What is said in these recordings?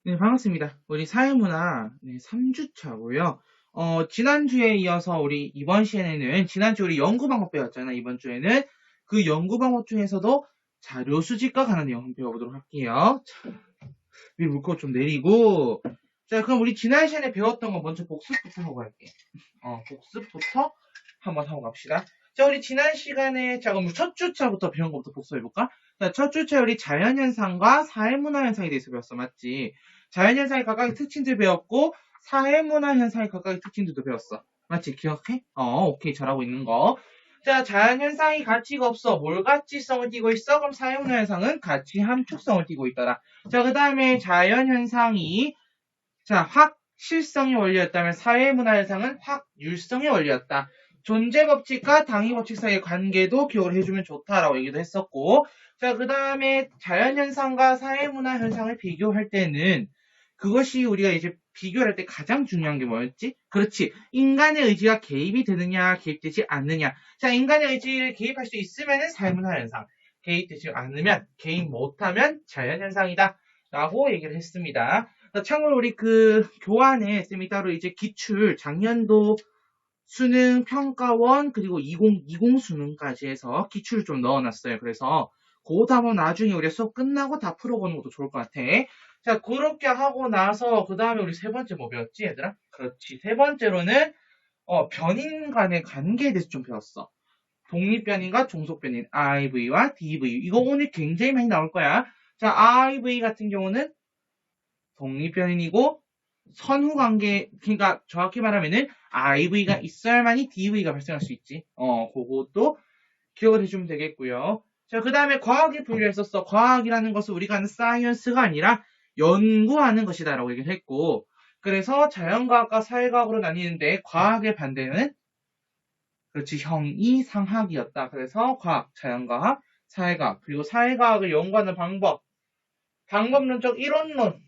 네, 반갑습니다. 우리 사회문화 3주차고요. 지난주에 이어서 우리 이번 시간에는 지난주 우리 연구 방법 배웠잖아. 이번 주에는 그 연구 방법 중에서도 자료 수집과 관한 내용 한번 배워보도록 할게요. 자, 위 물고 좀 내리고. 자, 그럼 우리 지난 시간에 배웠던 거 먼저 복습부터 하고 갈게. 복습부터 한번 하고 갑시다. 자, 우리 지난 시간에, 자, 그럼 첫 주차부터 배운 것부터 복습해볼까? 자, 첫 주차에 우리 자연현상과 사회문화현상에 대해서 배웠어, 맞지? 자연현상의 각각의 특징들 배웠고, 사회문화현상의 각각의 특징들도 배웠어. 맞지? 기억해? 오케이. 잘하고 있는 거. 자, 자연현상이 가치가 없어. 뭘 가치성을 띠고 있어? 그럼 사회문화현상은 가치 함축성을 띠고 있더라. 자, 그 다음에 자연현상이, 자, 확실성의 원리였다면 사회문화현상은 확률성의 원리였다. 존재법칙과 당위법칙 사이의 관계도 기억을 해주면 좋다라고 얘기도 했었고, 자, 그 다음에 자연현상과 사회문화현상을 비교할 때는 그것이 우리가 이제 비교를 할 때 가장 중요한 게 뭐였지? 그렇지. 인간의 의지가 개입이 되느냐, 개입되지 않느냐. 자, 인간의 의지를 개입할 수 있으면 사회문화현상, 개입되지 않으면, 개입 못하면 자연현상이다. 라고 얘기를 했습니다. 참고로 우리 그 교환에 쌤이 따로 이제 기출, 작년도 수능 평가원 그리고 2020 수능까지 해서 기출을 좀 넣어놨어요. 그래서 그것도 한번 나중에 우리 수업 끝나고 다 풀어보는 것도 좋을 것 같아. 자, 그렇게 하고 나서 그 다음에 우리 세 번째 뭐 배웠지, 얘들아? 그렇지. 세 번째로는 변인 간의 관계에 대해서 좀 배웠어. 독립변인과 종속변인, IV와 DV. 이거 오늘 굉장히 많이 나올 거야. 자, IV 같은 경우는 독립변인이고 선후관계, 그러니까 정확히 말하면은 IV가 있어야만이 DV가 발생할 수 있지. 그것도 기억을 해주면 되겠고요. 자, 그 다음에 과학에 분류했었어. 과학이라는 것은 우리가 하는 사이언스가 아니라 연구하는 것이다라고 얘기를 했고, 그래서 자연과학과 사회과학으로 나뉘는데 과학의 반대는 그렇지 형이상학이었다. 그래서 과학, 자연과학, 사회과학, 그리고 사회과학을 연구하는 방법, 방법론적 이론론,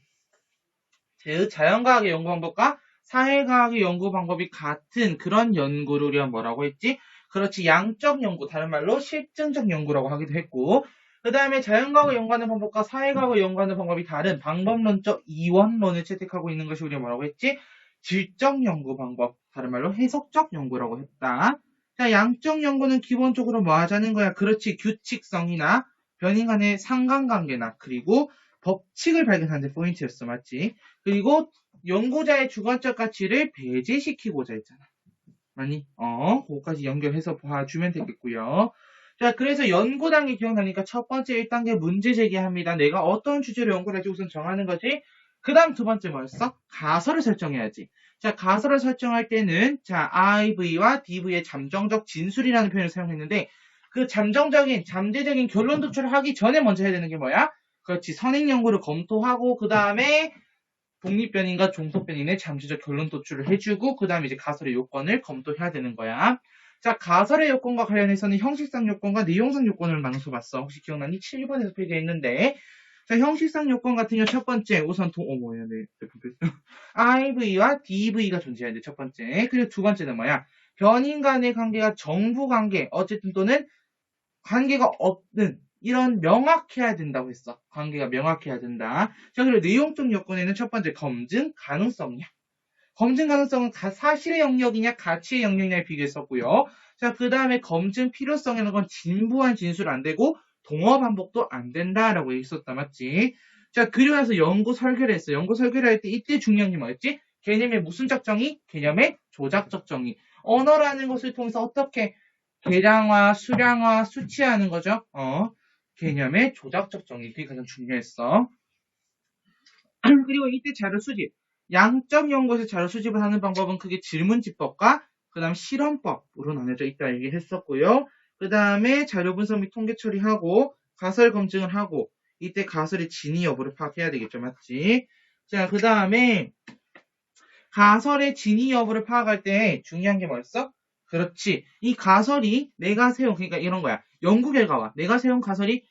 즉 자연과학의 연구 방법과 사회과학의 연구 방법이 같은 그런 연구를 우리가 뭐라고 했지? 그렇지, 양적 연구, 다른 말로 실증적 연구라고 하기도 했고, 그 다음에 자연과학을 연구하는 방법과 사회과학을 연구하는 방법이 다른 방법론적 이원론을 채택하고 있는 것이 우리가 뭐라고 했지? 질적 연구 방법, 다른 말로 해석적 연구라고 했다. 자, 양적 연구는 기본적으로 뭐 하자는 거야? 그렇지, 규칙성이나 변인 간의 상관관계나 그리고 법칙을 발견하는 데 포인트였어, 맞지? 그리고 연구자의 주관적 가치를 배제시키고자 했잖아. 아니, 그거까지 연결해서 봐주면 되겠고요. 자, 그래서 연구 단계 기억나니까 첫 번째 1단계 문제 제기합니다. 내가 어떤 주제로 연구를 할지 우선 정하는 거지. 그 다음 두 번째 뭐였어? 가설을 설정해야지. 자, 가설을 설정할 때는, 자, IV와 DV의 잠정적 진술이라는 표현을 사용했는데, 그 잠재적인 결론 도출을 하기 전에 먼저 해야 되는 게 뭐야? 그렇지. 선행 연구를 검토하고, 그 다음에 독립변인과 종속변인의 잠재적 결론 도출을 해주고 그 다음에 이제 가설의 요건을 검토해야 되는 거야. 자, 가설의 요건과 관련해서는 형식상 요건과 내용상 요건을 나눠서 봤어. 혹시 기억나니? 7번에서 표기되어 있는데, 자, 형식상 요건 같은 경우 첫 번째 우선 뭐야, 네, IV와 DV가 존재하는데 첫 번째. 그리고 두 번째는 뭐야? 변인 간의 관계가 정부 관계, 어쨌든 또는 관계가 없는 이런 명확해야 된다고 했어. 관계가 명확해야 된다. 자, 그리고 내용적 요건에는 첫 번째 검증 가능성이야. 검증 가능성은 사실의 영역이냐 가치의 영역이냐에 비교했었고요. 자, 그 다음에 검증 필요성이라는 건 진부한 진술 안 되고 동어 반복도 안 된다라고 얘기했었다. 맞지? 자, 그리고 나서 연구 설계를 했어. 연구 설계를 할 때 이때 중요한 게 뭐였지? 개념의 무슨적 정의? 개념의 조작적 정의. 언어라는 것을 통해서 어떻게 계량화, 수량화, 수치하는 거죠. 개념의 조작적 정의. 그게 가장 중요했어. 그리고 이때 자료 수집. 양적 연구에서 자료 수집을 하는 방법은 크게 질문지법과 그 다음 실험법으로 나눠져 있다 얘기했었고요. 그 다음에 자료 분석 및 통계 처리하고 가설 검증을 하고 이때 가설의 진위 여부를 파악해야 되겠죠. 맞지? 자, 그 다음에 가설의 진위 여부를 파악할 때 중요한 게 뭐였어? 그렇지. 이 가설이 내가 세운, 그러니까 이런 거야. 연구 결과와 내가 세운 가설이,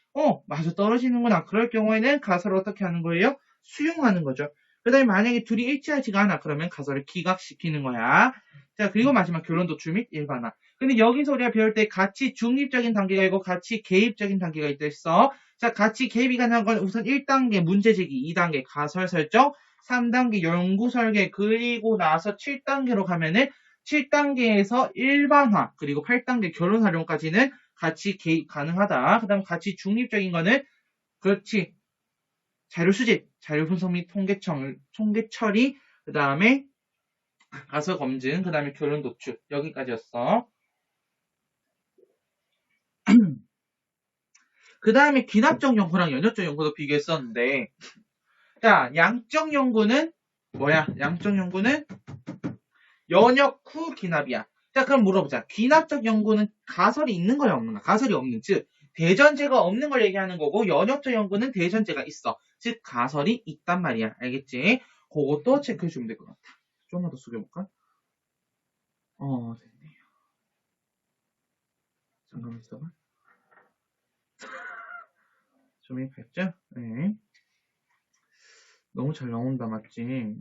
맞아 떨어지는구나. 그럴 경우에는 가설을 어떻게 하는 거예요? 수용하는 거죠. 그 다음에 만약에 둘이 일치하지가 않아. 그러면 가설을 기각시키는 거야. 자, 그리고 마지막 결론 도출 및 일반화. 근데 여기서 우리가 배울 때 가치 중립적인 단계가 있고 가치 개입적인 단계가 있다 했어. 자, 가치 개입이 가능한 건 우선 1단계 문제 제기, 2단계 가설 설정, 3단계 연구 설계, 그리고 나서 7단계로 가면은 7단계에서 일반화, 그리고 8단계 결론 활용까지는 가치 개입 가능하다. 그 다음 가치 중립적인 거는 그렇지. 자료 수집, 자료 분석 및 통계 처리, 그 다음에 가설 검증, 그 다음에 결론 도출. 여기까지였어. 그 다음에 기납적 연구랑 연역적 연구도 비교했었는데, 자, 양적 연구는 뭐야? 양적 연구는 연역 후 기납이야. 자, 그럼 물어보자. 기납적 연구는 가설이 있는 거야, 없는 거야? 가설이 없는, 즉, 대전제가 없는 걸 얘기하는 거고, 연역적 연구는 대전제가 있어. 즉, 가설이 있단 말이야. 알겠지? 그것도 체크해주면 될 것 같아. 좀만 더 숙여볼까? 됐네. 잠깐만 있어봐. 좀 입혔죠? 네. 너무 잘 나온다, 맞지?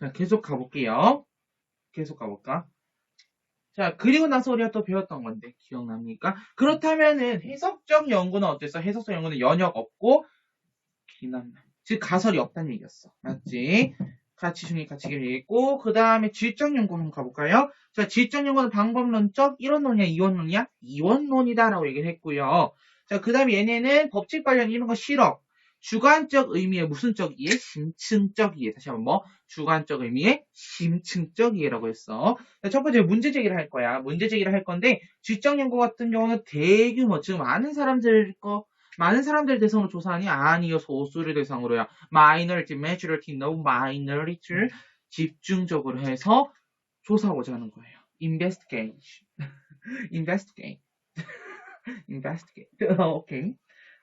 자, 계속 가볼게요. 계속 가볼까? 자, 그리고 나서 우리가 또 배웠던 건데, 기억납니까? 그렇다면은, 해석적 연구는 어땠어? 해석적 연구는 연역 없고, 기납, 즉, 가설이 없다는 얘기였어. 맞지? 가치 중립, 가치 개입 얘기했고, 그 다음에 질적 연구 한번 가볼까요? 자, 질적 연구는 방법론적, 이원론이야, 이원론이야? 이원론이다라고 얘기를 했고요. 자, 그 다음에 얘네는 법칙 관련 이런 거 싫어. 주관적 의미의 무슨적 이해? 심층적 이해. 다시 한번 뭐? 주관적 의미의 심층적 이해라고 했어. 자, 첫 번째 문제 제기를 할 거야. 문제 제기를 할 건데, 질적 연구 같은 경우는 대규모, 즉 많은 사람들 대상으로 조사하니? 아니요, 소수를 대상으로야. minority, majority, no minority 집중적으로 해서 조사하고자 하는 거예요. investigate. investigate. investigate. 오케이.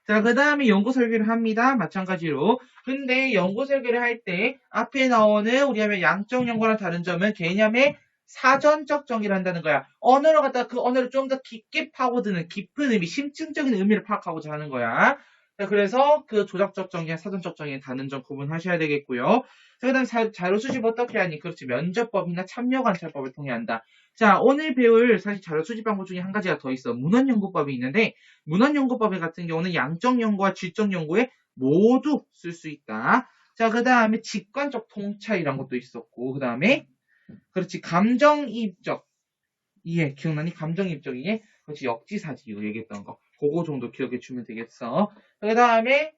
자, 그 다음에 연구 설계를 합니다. 마찬가지로. 근데 연구 설계를 할 때 앞에 나오는 우리 하면 양적 연구랑 다른 점은 개념의 사전적 정의를 한다는 거야. 언어를 갖다가 그 언어를 좀 더 깊게 파고드는 깊은 의미, 심층적인 의미를 파악하고자 하는 거야. 자, 그래서 그 조작적 정의와 사전적 정의의 다른 점 구분하셔야 되겠고요. 자, 그 다음 자료 수집 어떻게 하니? 그렇지. 면접법이나 참여관찰법을 통해 한다. 자, 오늘 배울 사실 자료 수집 방법 중에 한 가지가 더 있어. 문헌연구법이 있는데 문헌연구법 같은 경우는 양적 연구와 질적 연구에 모두 쓸 수 있다. 자, 그 다음에 직관적 통찰이란 것도 있었고, 그 다음에 그렇지 감정이입적 이해 기억나니? 감정이입적 이해 그렇지 역지사지 이거 얘기했던 거 그거 정도 기억해 주면 되겠어. 그 다음에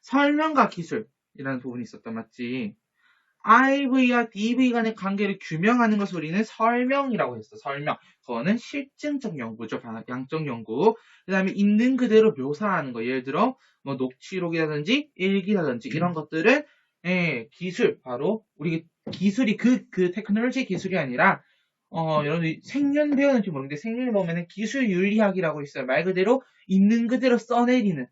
설명과 기술이라는 부분이 있었다 맞지? IV와 DV 간의 관계를 규명하는 것을 우리는 설명이라고 했어. 설명. 그거는 실증적 연구죠. 양적 연구. 그 다음에 있는 그대로 묘사하는 거. 예를 들어 뭐 녹취록이라든지 일기라든지 이런 것들은 기술 바로 우리 기술이 그 테크놀로지 기술이 아니라 여러분들이 생년 배웠는지 모르겠는데 생년에 보면은 기술 윤리학이라고 있어요. 말 그대로 있는 그대로 써내리는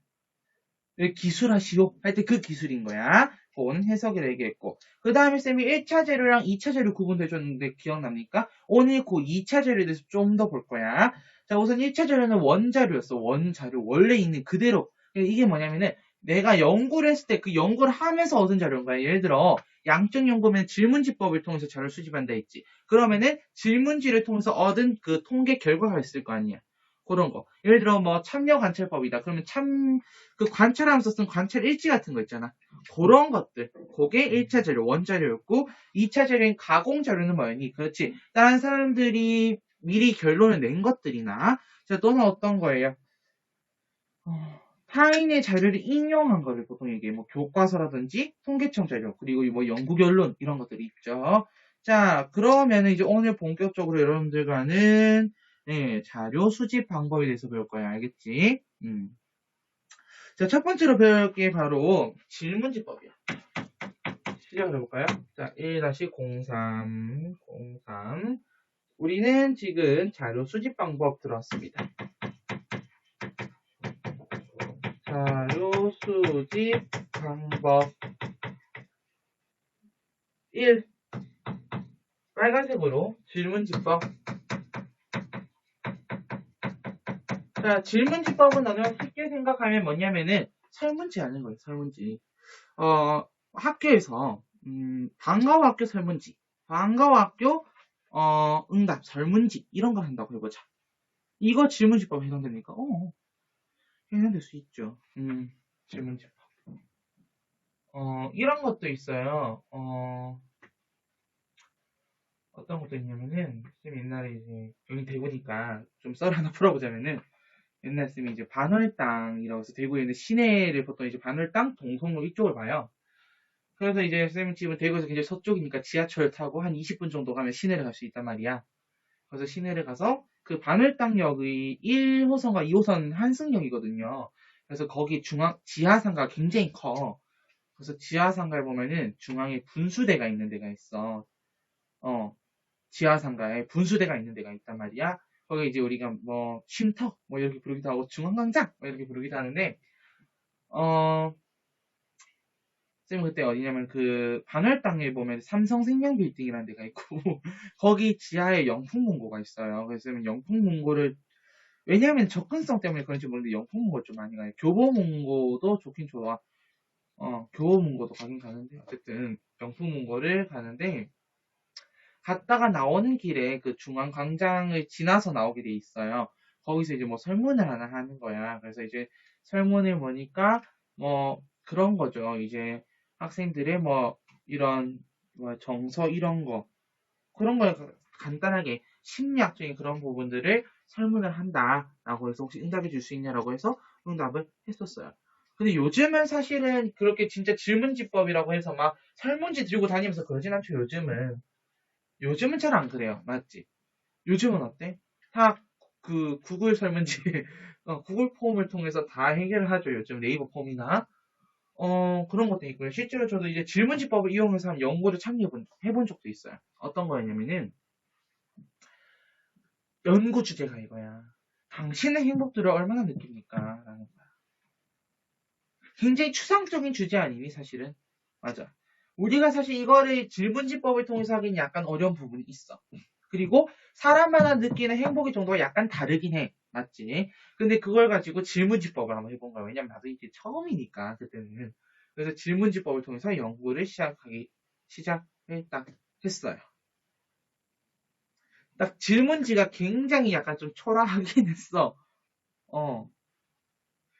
기술하시오 할 때 그 기술인 거야. 그건 해석이라 얘기했고 그 다음에 쌤이 1차 재료랑 2차 재료 구분해줬는데 기억납니까? 오늘 그 2차 재료에 대해서 좀 더 볼 거야. 자 우선 1차 재료는 원자료였어. 원자료 원래 있는 그대로 이게 뭐냐면은 내가 연구를 했을 때 그 연구를 하면서 얻은 자료인 거야. 예를 들어 양적 연구면 질문지법을 통해서 자료를 수집한다 했지. 그러면은 질문지를 통해서 얻은 그 통계 결과가 있을 거 아니야. 그런 거. 예를 들어 뭐 참여 관찰법이다. 그러면 그 관찰하면서 쓴 관찰 일지 같은 거 있잖아. 그런 것들. 그게 1차 재료, 원자료였고 2차 재료인 가공 자료는 뭐였니? 그렇지. 다른 사람들이 미리 결론을 낸 것들이나 자, 또는 어떤 거예요? 타인의 자료를 인용한 거를 보통 얘기해. 뭐 교과서라든지 통계청 자료 그리고 뭐 연구 결론 이런 것들이 있죠. 자, 그러면 이제 오늘 본격적으로 여러분들과는 자료 수집 방법에 대해서 배울 거야. 알겠지? 자, 첫 번째로 배울 게 바로 질문지법이야. 시작을 해볼까요? 자, 1-03. 우리는 지금 자료 수집 방법 들어왔습니다. 자료 수집 방법 1. 빨간색으로 질문지법. 자, 질문지법은 너는 쉽게 생각하면 뭐냐면은 설문지 하는 거예요. 설문지. 학교에서 방과후 학교 설문지, 방과후 학교 응답 설문지 이런 걸 한다고 해보자. 이거 질문지법 해당됩니까? 해당될 수 있죠. 질문지법. 이런 것도 있어요. 어떤 것도 있냐면은, 쌤 옛날에 이제, 여기 대구니까 좀 썰 하나 풀어보자면은, 옛날 쌤이 이제 반월당이라고 해서 대구에 있는 시내를 보통 이제 반월당, 동성로 이쪽을 봐요. 그래서 이제 쌤 집은 대구에서 굉장히 서쪽이니까 지하철 타고 한 20분 정도 가면 시내를 갈 수 있단 말이야. 그래서 시내를 가서 그 반월당역의 1호선과 2호선 환승역이거든요. 그래서 거기 지하상가가 굉장히 커. 그래서 지하상가에 보면은 중앙에 분수대가 있는 데가 있어. 지하상가에 분수대가 있는 데가 있단 말이야. 거기 이제 우리가 뭐 쉼터 뭐 이렇게 부르기도 하고 중앙광장 뭐 이렇게 부르기도 하는데 쌤 그때 어디냐면 그 반월당에 보면 삼성생명 빌딩이라는 데가 있고 거기 지하에 영풍문고가 있어요. 그래서 쌤은 영풍문고를 왜냐하면 접근성 때문에 그런지 모르는데 영풍문고 좀 많이 가요. 교보문고도 좋긴 좋아. 교보문고도 가긴 가는데 어쨌든 영풍문고를 가는데 갔다가 나오는 길에 그 중앙광장을 지나서 나오게 돼 있어요. 거기서 이제 뭐 설문을 하나 하는 거야. 그래서 이제 설문을 보니까 뭐 그런 거죠. 이제 학생들의 뭐 이런 뭐 정서 이런 거 그런 걸 간단하게 심리학적인 그런 부분들을 설문을 한다라고 해서 혹시 응답해 줄 수 있냐라고 해서 응답을 했었어요. 근데 요즘은 사실은 그렇게 진짜 질문지법이라고 해서 막 설문지 들고 다니면서 그러진 않죠. 요즘은 잘 안 그래요. 맞지? 요즘은 어때? 다 그 구글 설문지, 구글 폼을 통해서 다 해결을 하죠. 요즘 네이버 폼이나. 그런 것도 있고요. 실제로 저도 이제 질문지법을 이용해서 한 연구를 해본 적도 있어요. 어떤 거였냐면은, 연구 주제가 이거야. 당신의 행복들을 얼마나 느낍니까? 라는 거야. 굉장히 추상적인 주제 아니니, 사실은? 맞아. 우리가 사실 이거를 질문지법을 통해서 하기는 약간 어려운 부분이 있어. 그리고 사람마다 느끼는 행복의 정도가 약간 다르긴 해. 맞지? 근데 그걸 가지고 질문지법을 한번 해본 거야. 왜냐면 나도 이제 처음이니까, 그때는. 그래서 질문지법을 통해서 연구를 시작을 딱 했어요. 딱 질문지가 굉장히 약간 좀 초라하긴 했어.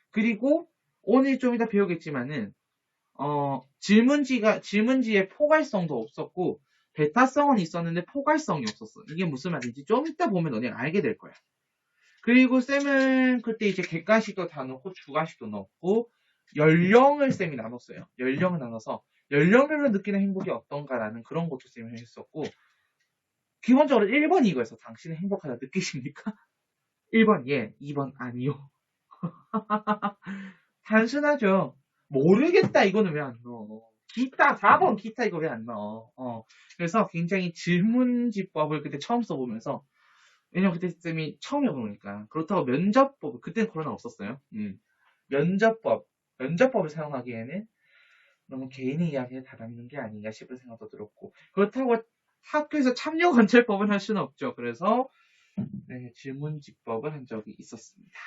그리고 오늘 좀 이따 배우겠지만은, 질문지에 포괄성도 없었고, 베타성은 있었는데 포괄성이 없었어. 이게 무슨 말인지 좀 이따 보면 너네가 알게 될 거야. 그리고 쌤은 그때 이제 객관식도 다 넣고 주관식도 넣고 연령을 쌤이 나눴어요. 연령을 나눠서 연령별로 느끼는 행복이 어떤가라는 그런 것도 쌤이 했었고 기본적으로 1번 이거였어. 당신은 행복하다 느끼십니까? 1번 예, 2번 아니요. 단순하죠. 모르겠다 이거는 왜 안 넣어. 기타 4번 기타 이거 왜 안 넣어. 그래서 굉장히 질문지법을 그때 처음 써보면서 왜냐면 그때 쌤이 처음 해보니까 그렇다고 면접법 그때는 코로나 없었어요. 면접법을 사용하기에는 너무 개인의 이야기에 달하는 게 아닌가 싶은 생각도 들었고 그렇다고 학교에서 참여관찰법을 할 수는 없죠. 그래서 네, 질문지법을 한 적이 있었습니다.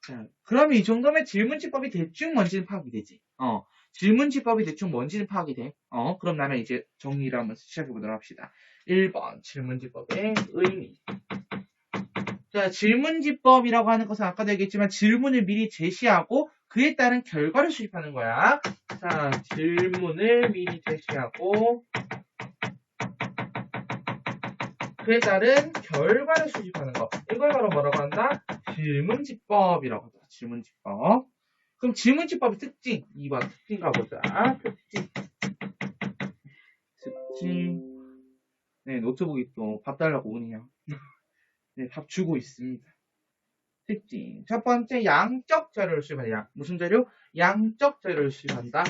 자, 그러면 이 정도면 질문지법이 대충 뭔지는 파악이 되지. 질문지법이 대충 뭔지는 파악이 돼. 그럼 나는 이제 정리를 한번 시작해보도록 합시다. 1번 질문지법의 의미. 자, 질문지법이라고 하는 것은 아까도 얘기했지만 질문을 미리 제시하고 그에 따른 결과를 수집하는 거야. 자, 질문을 미리 제시하고 그에 따른 결과를 수집하는 거. 이걸 바로 뭐라고 한다? 질문지법이라고 한다. 질문지법. 그럼 질문지법의 특징. 2번 특징 가보자. 특징. 네, 노트북이 또 밥 달라고 오네요. 네, 밥 주고 있습니다. 특징. 첫 번째, 양적 자료를 수집한다. 무슨 자료? 양적 자료를 수집한다.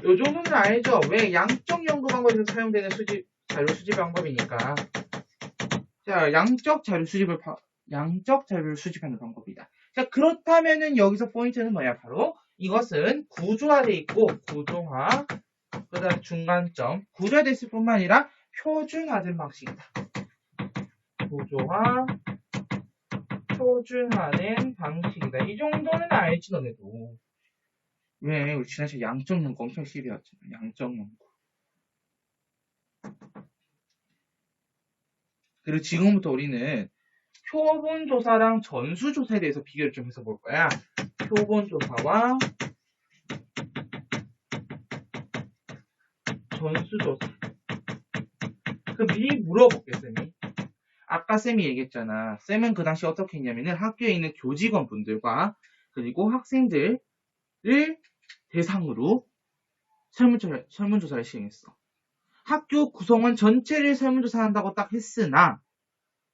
요 정도는 알죠? 왜? 양적 연구 방법에서 사용되는 자료 수집 방법이니까. 자, 양적 자료를 수집하는 방법이다. 자, 그렇다면은 여기서 포인트는 뭐야? 바로 이것은 구조화되어 있고, 구조화, 그 다음 중간점, 구조화됐을 뿐만 아니라 표준화된 방식이다. 구조화, 표준화된 방식이다. 이 정도는 알지, 너네도. 왜? 우리 지난주에 양적 연구 엄청 시비였잖아. 양적 연구. 그리고 지금부터 우리는 표본조사랑 전수조사에 대해서 비교를 좀 해서 볼 거야. 표본조사와 전수조사. 그럼 미리 물어볼게, 쌤이. 아까 쌤이 얘기했잖아. 쌤은 그 당시 어떻게 했냐면은 학교에 있는 교직원분들과 그리고 학생들을 대상으로 설문조사를 시행했어. 학교 구성원 전체를 설문조사한다고 딱 했으나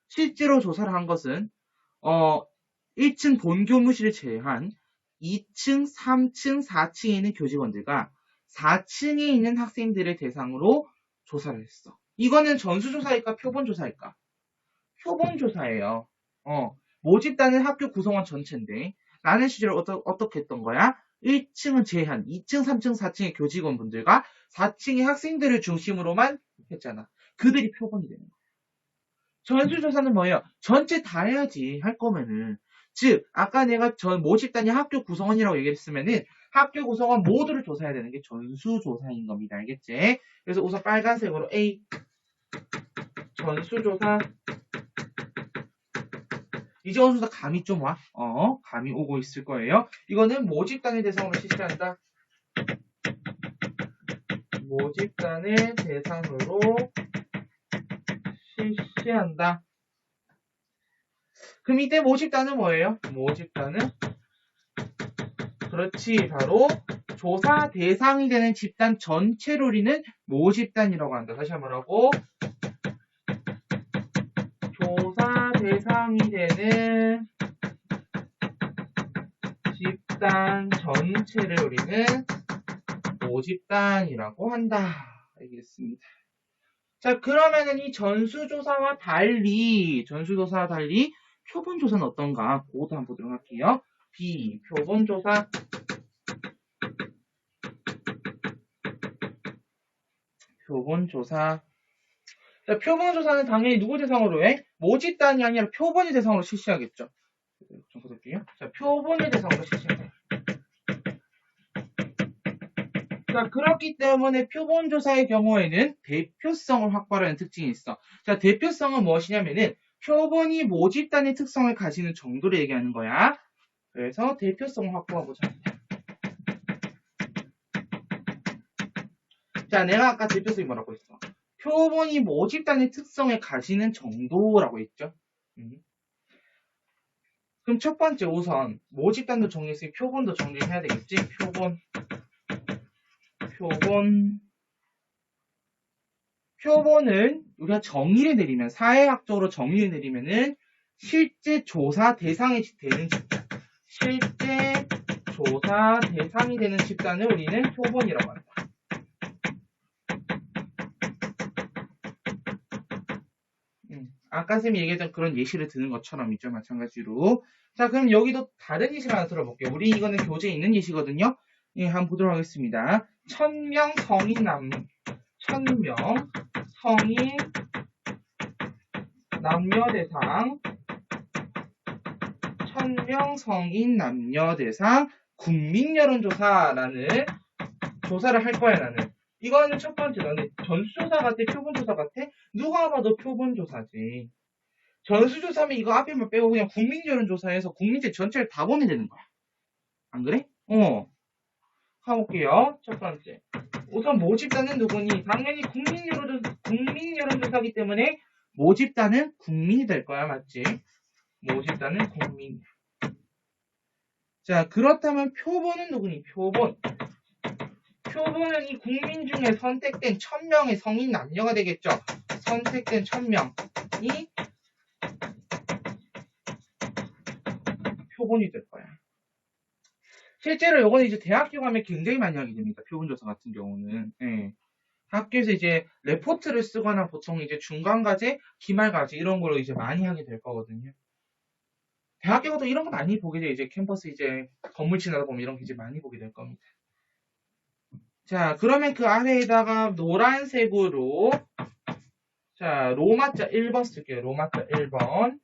실제로 조사를 한 것은 1층 본교무실을 제외한 2층, 3층, 4층에 있는 교직원들과 4층에 있는 학생들을 대상으로 조사를 했어. 이거는 전수조사일까 표본조사일까? 표본조사예요. 모집단은 학교 구성원 전체인데 나는 실제로 어떻게 했던 거야? 1층은 제한, 2층, 3층, 4층의 교직원분들과 4층의 학생들을 중심으로만 했잖아. 그들이 표본이 되는 거야. 전수조사는 뭐예요? 전체 다 해야지, 할 거면은. 즉, 아까 내가 모집단이 학교 구성원이라고 얘기했으면은 학교 구성원 모두를 조사해야 되는 게 전수조사인 겁니다. 알겠지? 그래서 우선 빨간색으로 A. 전수조사. 이제 어느 정도 감이 좀 와. 감이 오고 있을 거예요. 이거는 모집단의 대상으로 실시한다. 모집단의 대상으로 실시한다. 그럼 이때 모집단은 뭐예요? 모집단은 그렇지, 바로 조사 대상이 되는 집단 전체를 우리는 모집단이라고 한다. 다시 한번 하고 조사 대상이 되는 집단 전체를 우리는 모집단이라고 한다. 알겠습니다. 자, 그러면은 이 전수조사와 달리 표본조사는 어떤가? 그것도 한번 보도록 할게요. B. 표본조사. 표본조사. 자, 표본조사는 당연히 누구 대상으로 해? 모집단이 아니라 표본의 대상으로 실시하겠죠. 좀 볼게요. 자, 표본의 대상으로 실시한다. 자, 그렇기 때문에 표본조사의 경우에는 대표성을 확보하는 특징이 있어. 자, 대표성은 무엇이냐면은 표본이 모집단의 특성을 가지는 정도를 얘기하는 거야. 그래서 대표성을 확보하고자 합니다. 자, 내가 아까 대표성이 뭐라고 했어? 표본이 모집단의 특성을 가지는 정도라고 했죠. 그럼 첫 번째 우선 모집단도 정리했으니 표본도 정리해야 되겠지? 표본은 우리가 정의를 내리면 사회학적으로 정의를 내리면은 실제 조사 대상이 되는 집단, 실제 조사 대상이 되는 집단을 우리는 표본이라고 한다. 아까 쌤이 얘기했던 그런 예시를 드는 것처럼이죠. 마찬가지로. 자, 그럼 여기도 다른 예시를 하나 들어볼게요. 우리 이거는 교재에 있는 예시거든요. 예, 한번 보도록 하겠습니다. 1000명 성인 남녀 대상 1000명 성인 남녀 대상 국민 여론조사라는 조사를 할 거야, 나는. 이거는 첫 번째, 너네 전수조사 같아? 표본조사 같아? 누가 봐도 표본조사지. 전수조사면 이거 앞에만 빼고 그냥 국민 여론조사에서 국민들 전체를 다 보면 되는 거야. 안 그래? 가볼게요. 첫 번째. 우선 모집단은 누구니? 당연히 국민 여론조사이기 때문에 모집단은 국민이 될 거야. 맞지? 모집단은 국민. 자, 그렇다면 표본은 누구니? 표본은 이 국민 중에 선택된 1000명의 성인 남녀가 되겠죠. 선택된 1000명이 표본이 될 거야. 실제로 이거는 이제 대학교 가면 굉장히 많이 하게 됩니다. 표본조사 같은 경우는. 예. 학교에서 이제 레포트를 쓰거나 보통 이제 중간과제, 기말과제 이런 걸로 이제 많이 하게 될 거거든요. 대학교 가도 이런 거 많이 보게 돼. 이제 캠퍼스 이제 건물 지나다 보면 이런 거 이제 많이 보게 될 겁니다. 자, 그러면 그 아래에다가 노란색으로 자, 로마자 1번 쓸게요. 로마자 1번.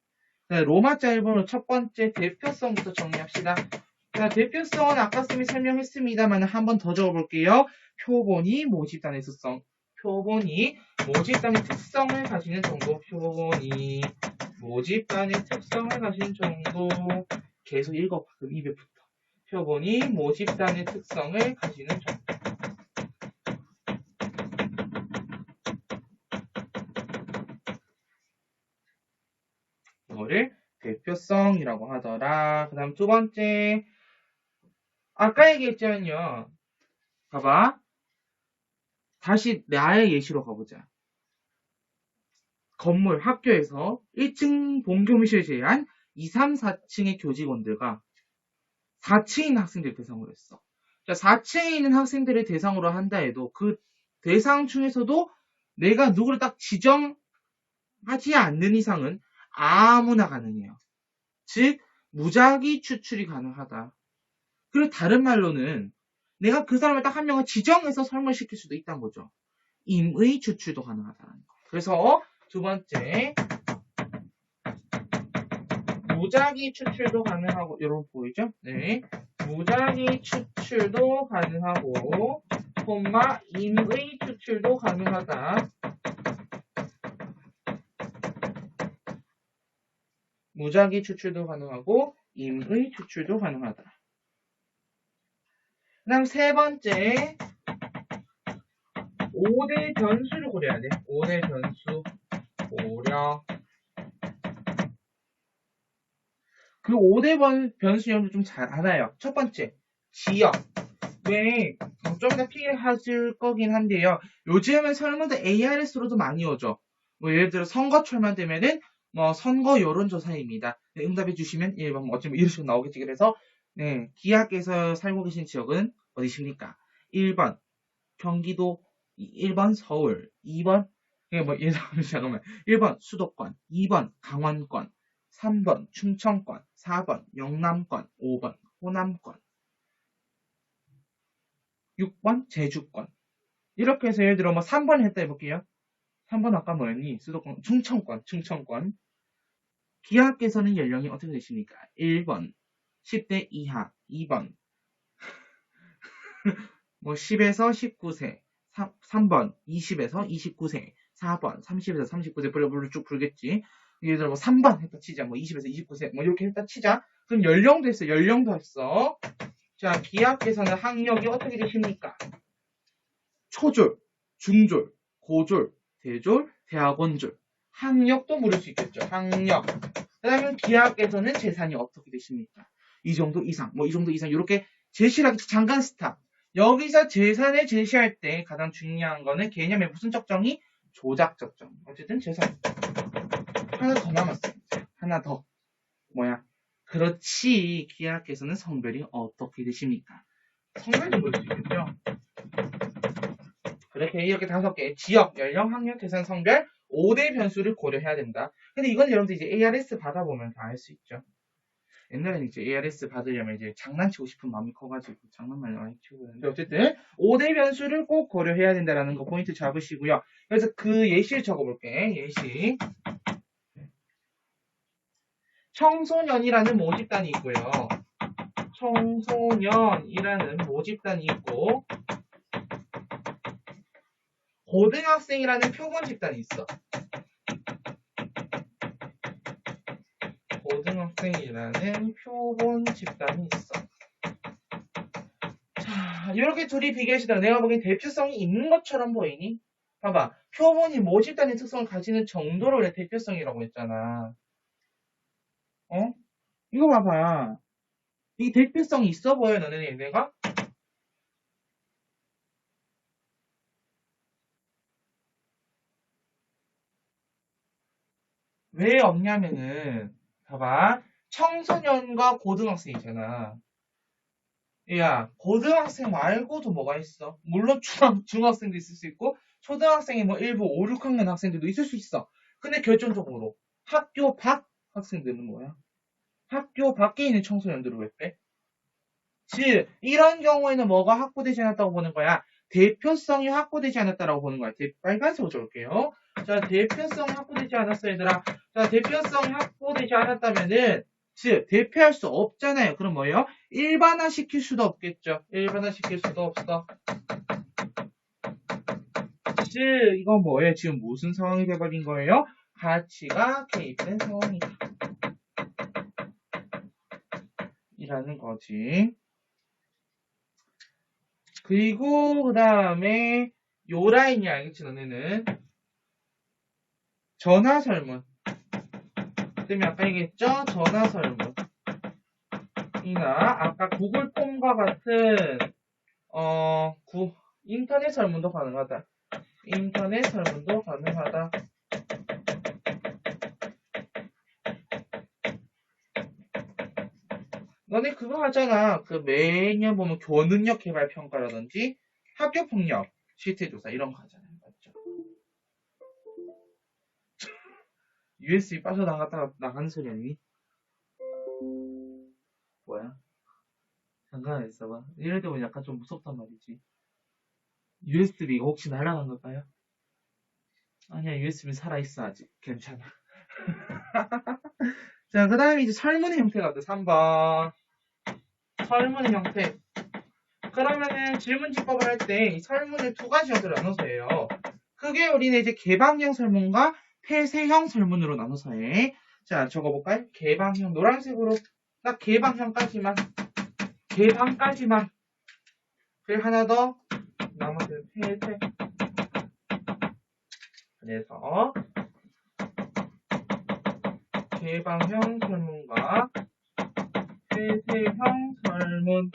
자, 로마자 1번으로 첫 번째 대표성부터 정리합시다. 자, 대표성은 아까 쌤이 설명했습니다만 한 번 더 적어볼게요. 표본이 모집단의 특성. 표본이 모집단의 특성을 가지는 정도. 표본이 모집단의 특성을 가진 정도. 계속 읽어봐. 그럼 입에 붙어. 표본이 모집단의 특성을 가지는 정도. 이거를 대표성이라고 하더라. 그 다음 두 번째. 아까 얘기했잖아요. 봐봐. 다시 나의 예시로 가보자. 건물, 학교에서 1층 본교무실을 제외한 2, 3, 4층의 교직원들과 4층에 있는 학생들을 대상으로 했어. 자, 4층에 있는 학생들을 대상으로 한다 해도 그 대상 중에서도 내가 누구를 딱 지정하지 않는 이상은 아무나 가능해요. 즉, 무작위 추출이 가능하다. 그리고 다른 말로는 내가 그 사람을 딱 한 명을 지정해서 설문시킬 수도 있다는 거죠. 임의 추출도 가능하다는 거. 그래서 두 번째, 무작위 추출도 가능하고, 여러분 보이죠? 네. 무작위 추출도 가능하고, 임의 추출도 가능하다. 무작위 추출도 가능하고, 임의 추출도 가능하다. 그 다음 세 번째, 5대 변수를 고려해야 돼. 5대 변수 고려. 그 5대 변수 여러분 좀 잘 알아요. 첫 번째, 지역. 왜, 좀 이따 필요하실 거긴 한데요. 요즘은 설문도 ARS로도 많이 오죠. 뭐 예를 들어 선거철만 되면은 뭐 선거 여론조사입니다. 네, 응답해 주시면 1번 뭐 어쩌면 이런 식으로 나오겠지. 그래서 네, 기하께서 살고 계신 지역은 어디십니까? 1번 경기도, 1번 서울, 2번 뭐 예를 들면 잠깐만 1번 수도권, 2번 강원권, 3번 충청권, 4번 영남권, 5번 호남권, 6번 제주권. 이렇게 해서 예를 들어 뭐 3번 했다 해볼게요. 3번 아까 뭐였니? 수도권, 충청권. 기하께서는 연령이 어떻게 되십니까? 1번 10대 이하, 2번 뭐 10에서 19세, 3번 20에서 29세, 4번 30에서 39세 블루블루 쭉 부르겠지. 예를 들어 뭐 3번 했다 치자. 뭐 20에서 29세 뭐 이렇게 했다 치자. 그럼 연령도 했어. 연령도 했어. 자, 기하께서는 학력이 어떻게 되십니까? 초졸, 중졸, 고졸, 대졸, 대학원졸. 학력도 물을 수 있겠죠. 학력. 그 다음에 기하께서는 재산이 어떻게 되십니까? 이 정도 이상, 뭐 이 정도 이상 이렇게 제시를 하겠죠. 잠깐 스탑. 여기서 재산을 제시할 때 가장 중요한 거는 개념의 무슨 적정이? 조작 적정. 어쨌든 재산. 하나 더 남았습니다. 하나 더. 뭐야? 그렇지. 기하께서는 성별이 어떻게 되십니까? 성별도 볼 수 있겠죠. 그렇게 이렇게 5개 지역, 연령, 학력, 재산, 성별 5대 변수를 고려해야 된다. 근데 이건 여러분들 이제 ARS 받아보면 다 알 수 있죠. 옛날에는 이제 ARS 받으려면 이제 장난치고 싶은 마음이 커가지고 장난만 많이 치고 그러는데 어쨌든 5대 변수를 꼭 고려해야 된다라는 거 포인트 잡으시고요. 그래서 그 예시를 적어볼게. 예시. 청소년이라는 모집단이 있고요. 청소년이라는 모집단이 있고 고등학생이라는 표본 집단이 있어. 고등학생이라는 표본 집단이 있어. 자, 이렇게 둘이 비교해시다. 내가 보기엔 대표성이 있는 것처럼 보이니? 봐봐. 표본이 모집단의 특성을 가지는 정도를 왜 대표성이라고 했잖아. 어? 이거 봐봐. 이 대표성이 있어 보여, 너네 내가? 왜 없냐면은, 봐봐. 청소년과 고등학생이잖아. 야, 고등학생 말고도 뭐가 있어? 물론 중학생도 있을 수 있고, 초등학생이 뭐 일부 5, 6학년 학생들도 있을 수 있어. 근데 결정적으로 학교 밖 학생들은 뭐야? 학교 밖에 있는 청소년들을 왜 빼? 즉, 이런 경우에는 뭐가 확보되지 않았다고 보는 거야? 대표성이 확보되지 않았다라고 보는 거야. 빨간색으로 적을게요. 자, 대표성이 확보되지 않았어, 얘들아. 자, 대표성이 확보되지 않았다면은, 즉, 대표할 수 없잖아요. 그럼 뭐예요? 일반화 시킬 수도 없겠죠. 일반화 시킬 수도 없어. 즉, 이건 뭐예요? 지금 무슨 상황이 돼버린 거예요? 가치가 개입된 상황이다. 이라는 거지. 그리고 그 다음에 요 라인이 알겠지 너네는 전화설문 때문에 아까 얘기했죠? 전화설문이나 아까 구글 폼과 같은 인터넷 설문도 가능하다. 인터넷 설문도 가능하다. 너네 그거 하잖아. 그 매년 보면 교능력 개발 평가라든지 학교 폭력 실태 조사 이런 거 하잖아요. 맞죠? USB 빠져나갔다가 나가는 소리 아니니? 뭐야? 잠깐 있어봐. 이럴 때 보면 약간 좀 무섭단 말이지. USB가 혹시 날아간 걸까요? 아니야, USB 살아있어 아직. 괜찮아. 자, 그 다음에 이제 설문의 형태가 돼. 3번. 설문의 형태. 그러면은 질문지법을 할 때 이 설문을 두 가지 형태로 나눠서 해요. 그게 우리는 이제 개방형 설문과 폐쇄형 설문으로 나눠서 해. 자, 적어볼까요? 개방형. 노란색으로 딱 개방형까지만. 개방까지만. 그리고 하나 더. 나머지는 폐쇄. 그래서 개방형 설문과 폐쇄형 설문.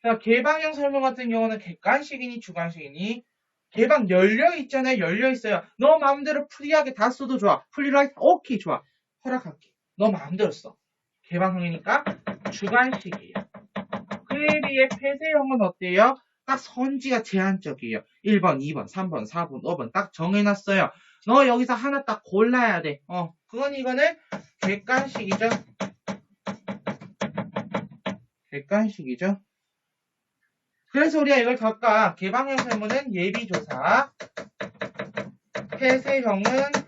자, 개방형 설문 같은 경우는 객관식이니 주관식이니 개방 열려있잖아요. 열려있어요. 너 마음대로 프리하게 다 써도 좋아. 프리라이트 오케이 좋아. 허락할게. 너 마음대로 써. 개방형이니까 주관식이에요. 그에 비해 폐쇄형은 어때요? 딱 선지가 제한적이에요. 1번, 2번, 3번, 4번, 5번 딱 정해놨어요. 너 여기서 하나 딱 골라야 돼. 이거는 객관식이죠. 객관식이죠. 그래서 우리가 이걸 각각 개방형 설문은 예비조사, 폐쇄형은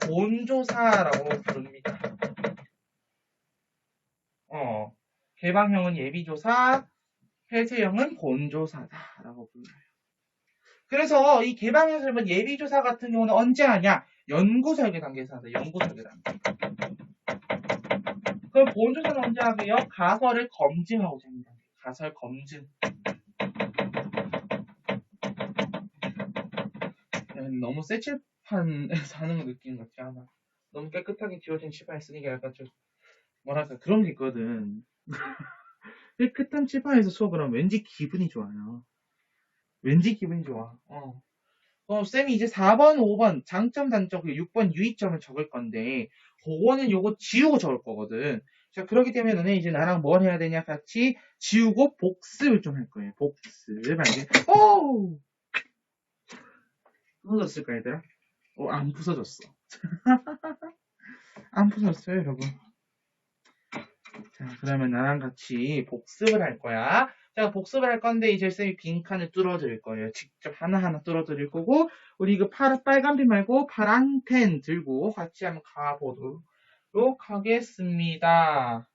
본조사라고 부릅니다. 개방형은 예비조사, 폐쇄형은 본조사다라고 불러요. 그래서 이 개방형 설문 예비조사 같은 경우는 언제 하냐? 연구 설계 단계에서 하다. 연구 설계 단계. 그럼 본조사는 언제 하게요? 가설을 검증하고 됩니다. 가설 검증. 너무 새 칠판에서 하는 거 느끼는 것 같지 않아? 너무 깨끗하게 지워진 칠판에 쓰니까 약간 좀 뭐랄까 그런 게 있거든. 깨끗한 칠판에서 수업을 하면 왠지 기분이 좋아요. 왠지 기분이 좋아. 쌤이 이제 4번, 5번 장점, 단점, 6번 유의점을 적을 건데 그거는 요거 지우고 적을 거거든. 자, 그렇기 때문에 너네 이제 나랑 뭘 해야 되냐? 같이 지우고 복습을 좀 할 거예요. 복습. 알겠지? 오! 부서졌을까, 얘들아? 안 부서졌어. 안 부서졌어요, 여러분. 자, 그러면 나랑 같이 복습을 할 거야. 자, 복습을 할 건데 이제 쌤이 빈칸을 뚫어드릴 거예요. 직접 하나하나 뚫어드릴 거고 우리 이거 빨간 펜 말고 파란 펜 들고 같이 한번 가보도록 하겠습니다.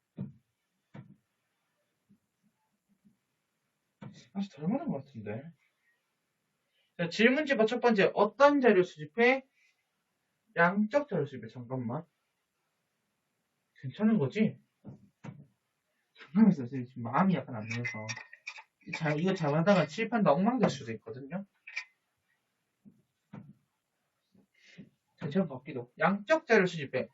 아직 덜 많은 것 같은데. 자, 질문지법 첫 번째. 어떤 자료 수집해? 양적 자료 수집해. 잠깐만. 괜찮은 거지? 잠깐만 있어. 지금 마음이 약간 안 나서. 이거 잘못하다가 칠판 엉망될 수도 있거든요. 괜찮은 것 같기도. 양적 자료 수집해.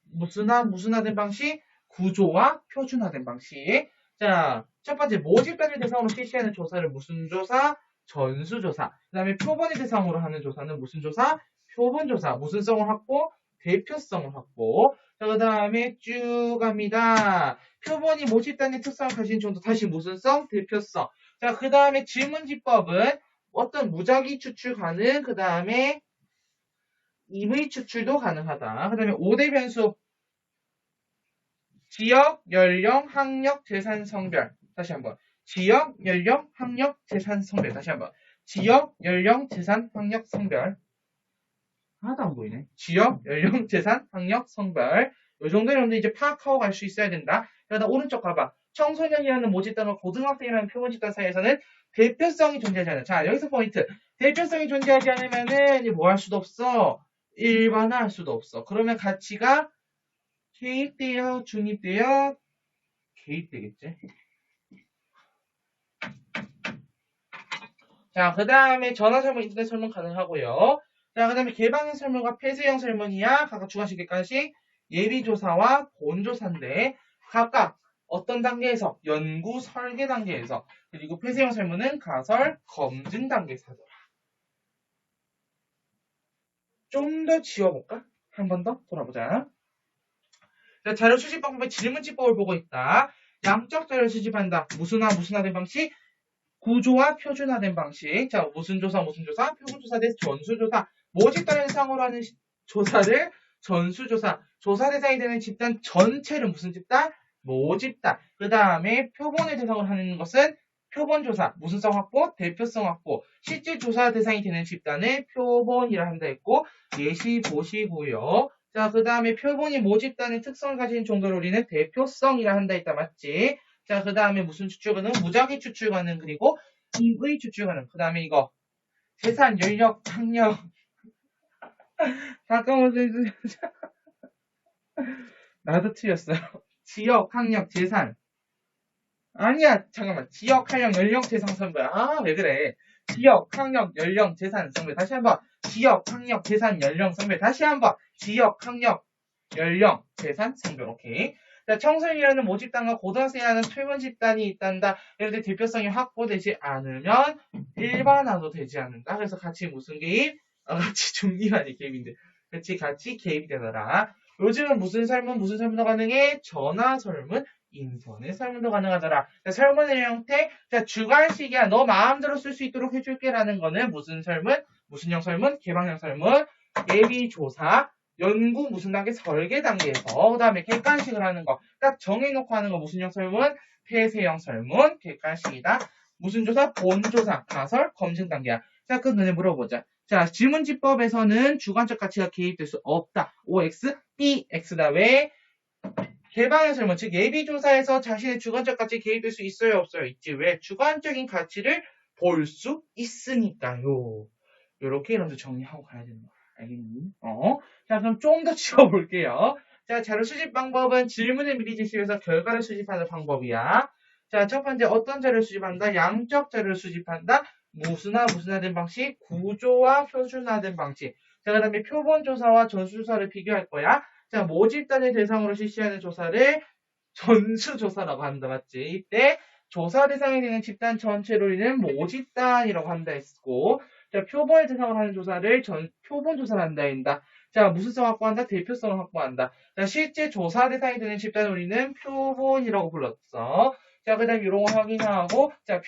무슨화된 방식? 구조화, 표준화된 방식. 자, 첫 번째 모집단을 대상으로 실시하는 조사를 무슨 조사? 전수조사. 그 다음에 표본을 대상으로 하는 조사는 무슨 조사? 표본조사. 무슨성을 확보? 대표성을 확보. 자, 그 다음에 쭉 갑니다. 표본이 모집단의 특성을 가진 정도 다시 무슨성? 대표성. 자, 그 다음에 질문지법은 어떤 무작위 추출 가능. 그 다음에 임의 추출도 가능하다. 그 다음에 5대 변수. 지역, 연령, 학력, 재산, 성별. 다시 한번. 지역, 연령, 학력, 재산, 성별. 다시 한번. 지역, 연령, 재산, 학력, 성별. 하나도 안 보이네. 지역, 연령, 재산, 학력, 성별. 이 정도 여러분들 이제 파악하고 갈 수 있어야 된다. 그러다 오른쪽 가봐. 청소년이라는 모집단과 고등학생이라는 표본 집단 사이에서는 대표성이 존재하지 않아요. 자, 여기서 포인트. 대표성이 존재하지 않으면은 뭐 할 수도 없어? 일반화할 수도 없어. 그러면 가치가 개입되어, 중립되어, 개입되겠지. 자, 그 다음에 전화 설문, 인터넷 설문 가능하고요. 자, 그 다음에 개방형 설문과 폐쇄형 설문이야. 각각 주관식, 객관식, 예비조사와 본조사인데 각각 어떤 단계에서? 연구 설계 단계에서. 그리고 폐쇄형 설문은 가설 검증 단계에서 하더라. 좀 더 지워볼까? 한 번 더 돌아보자. 자, 자료 수집 방법의 질문지법을 보고 있다. 양적 자료 수집한다. 무슨화된 방식? 구조화 표준화된 방식. 자, 무슨 조사, 표본조사 대 전수조사. 모집단을 상으로 하는 조사를 전수조사. 조사 대상이 되는 집단 전체를 무슨 집단? 모집단. 그 다음에 표본을 대상으로 하는 것은 표본조사, 무슨성 확보, 대표성 확보. 실제 조사 대상이 되는 집단을 표본이라 한다 했고, 예시 보시고요. 자, 그 다음에 표본이 모집단의 특성을 가진 정도로 우리는 대표성이라 한다 했다, 맞지? 자, 그 다음에 무슨 추출 가능? 무작위 추출 가능, 그리고 임의 추출 가능. 그 다음에 이거. 재산, 연력, 학력. 잠깐만, 나도 틀렸어요. 지역, 학력, 재산. 아니야, 잠깐만. 지역, 학력, 연령, 재산, 성별. 아, 왜 그래. 지역, 학력, 연령, 재산, 성별. 다시 한번. 지역, 학력, 재산, 연령, 성별. 다시 한번. 지역, 학력, 연령, 재산, 성별. 오케이. 자, 청소년이라는 모집단과 고등학생이라는 표본 집단이 있단다. 예를 들어 대표성이 확보되지 않으면 일반화도 되지 않는다. 그래서 같이 무슨 개입? 같이 중립화지 개입인데. 그렇지, 같이 개입이 되더라. 요즘은 무슨 설문도 가능해? 전화 설문, 인터넷 설문도 가능하더라. 자, 설문의 형태, 자, 주관식이야. 너 마음대로 쓸 수 있도록 해줄게라는 거는 무슨 설문? 무슨형 설문? 개방형 설문, 예비조사, 연구 무슨 단계? 설계 단계에서. 그 다음에 객관식을 하는 거. 딱 정해놓고 하는 거 무슨형 설문? 폐쇄형 설문, 객관식이다. 무슨 조사? 본조사, 가설, 검증 단계야. 자, 그 눈에 물어보자. 자, 질문지법에서는 주관적 가치가 개입될 수 없다. OX, BX다. 왜? 개방형 설문, 즉 예비조사에서 자신의 주관적 가치 개입될 수 있어요? 없어요? 있지. 왜? 주관적인 가치를 볼 수 있으니까요. 요렇게 여러분들 정리하고 가야 되는 거야. 알겠니? 자, 그럼 좀 더 지워볼게요. 자, 자료 수집 방법은 질문을 미리 제시해서 결과를 수집하는 방법이야. 자, 첫 번째 어떤 자료를 수집한다? 양적 자료를 수집한다. 무슨화된 방식, 구조와 표준화된 방식. 자, 그 다음에 표본조사와 전수조사를 비교할 거야. 자, 모집단을 대상으로 실시하는 조사를 전수조사라고 한다, 맞지? 이때 조사 대상이 되는 집단 전체를 우리는 모집단이라고 한다 했고, 자, 표본을 대상으로 하는 조사를 표본조사를 한다 했다. 자, 무슨성 확보한다? 대표성을 확보한다. 자, 실제 조사 대상이 되는 집단을 우리는 표본이라고 불렀어. 자, 그 다음에 이런 거 확인하고, 자,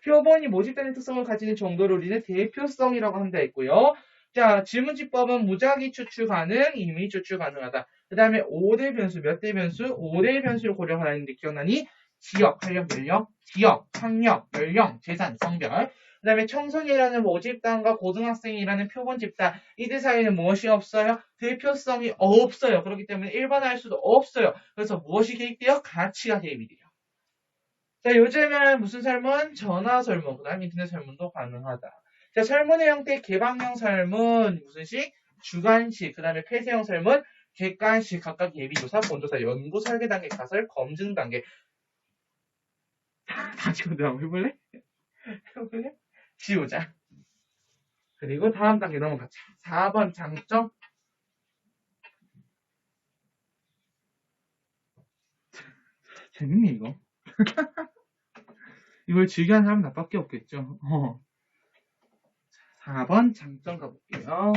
표본이 모집단의 특성을 가지는 정도를 우리는 대표성이라고 한다 했고요. 자, 질문지법은 무작위 추출 가능, 임의 추출 가능하다. 그 다음에 5대 변수, 몇 대 변수? 5대 변수를 고려하라는데 기억나니? 지역, 학력, 연령, 지역, 학력, 연령, 재산, 성별. 그 다음에 청소년이라는 모집단과 고등학생이라는 표본 집단, 이들 사이에는 무엇이 없어요? 대표성이 없어요. 그렇기 때문에 일반화할 수도 없어요. 그래서 무엇이 개입돼요? 가치가 개입이 돼요. 자, 요즘은 무슨 설문? 전화 설문, 그 다음에 인터넷 설문도 가능하다. 자, 설문의 형태, 개방형 설문, 무슨 식? 주관식, 그 다음에 폐쇄형 설문, 객관식, 각각 예비조사, 본조사, 연구, 설계 단계, 가설, 검증 단계. 다시 한번 해볼래? 해볼래? 지우자. 그리고 다음 단계 넘어가자. 4번 장점. 재밌네, 이거. 이걸 즐겨하는 사람 나밖에 없겠죠. 4번 장점 가볼게요.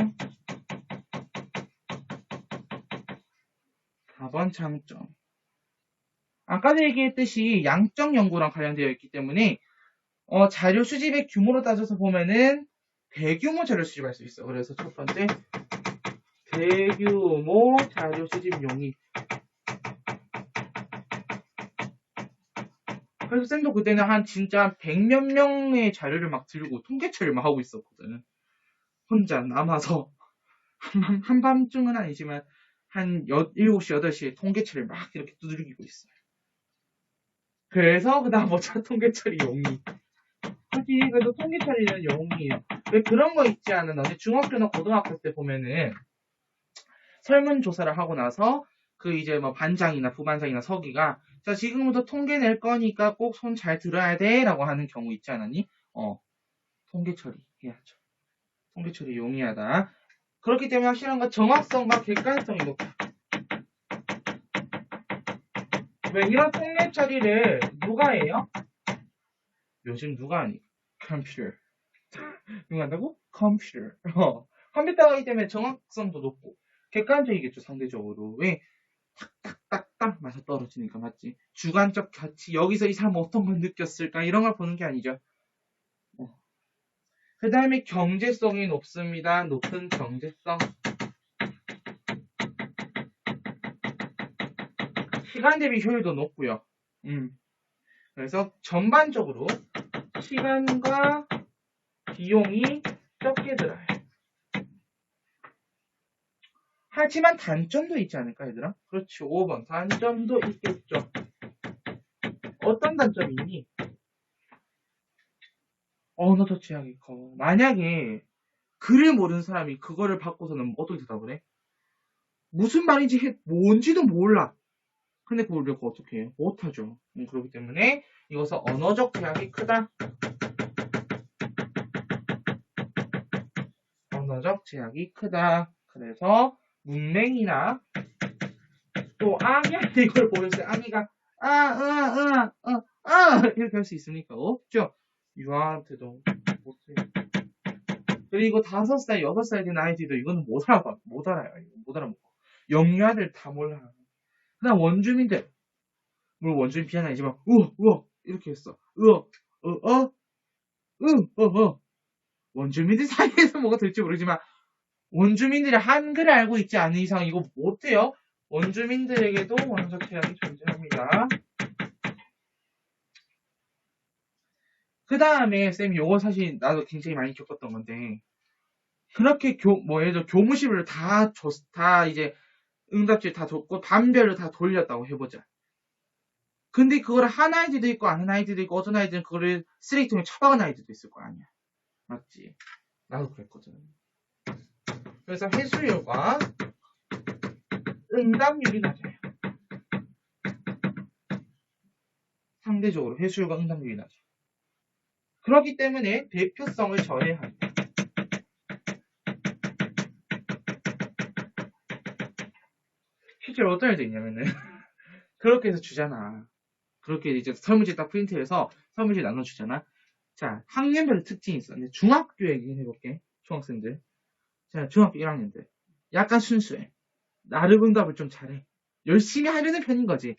4번 장점. 아까도 얘기했듯이 양적 연구랑 관련되어 있기 때문에 자료 수집의 규모로 따져서 보면은 대규모 자료 수집할 수 있어. 그래서 첫 번째 대규모 자료 수집 용이. 그래서 쌤도 그때는 한 진짜 100몇 명의 자료를 막 들고 통계 처리를 막 하고 있었거든. 혼자 남아서 한밤중은 아니지만 한 7시, 8시에 통계처리를 막 이렇게 두들기고 있어요. 그래서 그 다음부터 통계처리 용이. 솔직히 그래도 통계처리는 용이에요. 왜 그런 거 있지 않은 어제 중학교나 고등학교 때 보면은 설문조사를 하고 나서 그 이제 뭐 반장이나 부반장이나 서기가 자 지금부터 통계 낼 거니까 꼭 손 잘 들어야 돼 라고 하는 경우 있지 않았니? 통계처리 해야죠. 통계처리 용이하다. 그렇기 때문에 확실한 건 정확성과 객관성이 높다. 왜 이런 통계 처리를 누가 해요? 요즘 누가 하니? 컴퓨터. 누가 한다고? 컴퓨터. 컴퓨터가 하기 때문에 정확성도 높고 객관적이겠죠 상대적으로. 왜? 딱딱딱 맞아 떨어지니까 맞지? 주관적 가치 여기서 이 사람 어떤 걸 느꼈을까 이런 걸 보는 게 아니죠. 그 다음에 경제성이 높습니다. 높은 경제성. 시간 대비 효율도 높고요. 그래서 전반적으로 시간과 비용이 적게 들어요. 하지만 단점도 있지 않을까 얘들아? 그렇지 5번 단점도 있겠죠. 어떤 단점이 있니? 언어 터치하기 커. 만약에 글을 모르는 사람이 그거를 받고서는 어떻게 대답을 해? 무슨 말인지 뭔지도 몰라. 근데 그걸 우리가 어떻게 해? 못하죠. 그렇기 때문에 이것은 언어적 제약이 크다. 언어적 제약이 크다. 그래서 문맹이나 또 아기한테 이걸 보여주세요. 아기가 이렇게 할 수 있으니까 없죠. 유아한테도 못해요. 그리고 5살, 6살 된 아이들도 이거는 못 알아요. 못 알아먹어. 영유아들 다 몰라. 그다음 원주민들. 물론 원주민 비하는 아니지만 우와 이렇게 했어. 원주민들 사이에서 뭐가 될지 모르지만 원주민들이 한글을 알고 있지 않은 이상 이거 못해요. 원주민들에게도 언어적 제약이 존재합니다. 그 다음에 쌤 요거 사실 나도 굉장히 많이 겪었던 건데 그렇게 예를 들어 교무실을 다 이제 응답지 다 줬고 반별로 다 돌렸다고 해보자. 근데 그걸 한 아이들도 있고 안 한 아이들도 있고 어떤 아이들은 그거를 쓰레기통에 처박은 아이들도 있을 거 아니야. 맞지? 나도 그랬거든. 그래서 회수율과 응답률이 낮아요. 상대적으로 회수율과 응답률이 낮아요. 그렇기 때문에 대표성을 저해합니다. 실제로 어떤 애도 있냐면은 그렇게 해서 주잖아. 그렇게 이제 설문지 딱 프린트해서 설문지 나눠주잖아. 자, 학년별 특징이 있어. 근데 중학교 얘기 해볼게. 중학생들. 자, 중학교 1학년들. 약간 순수해. 나름 응답을 좀 잘해. 열심히 하려는 편인 거지.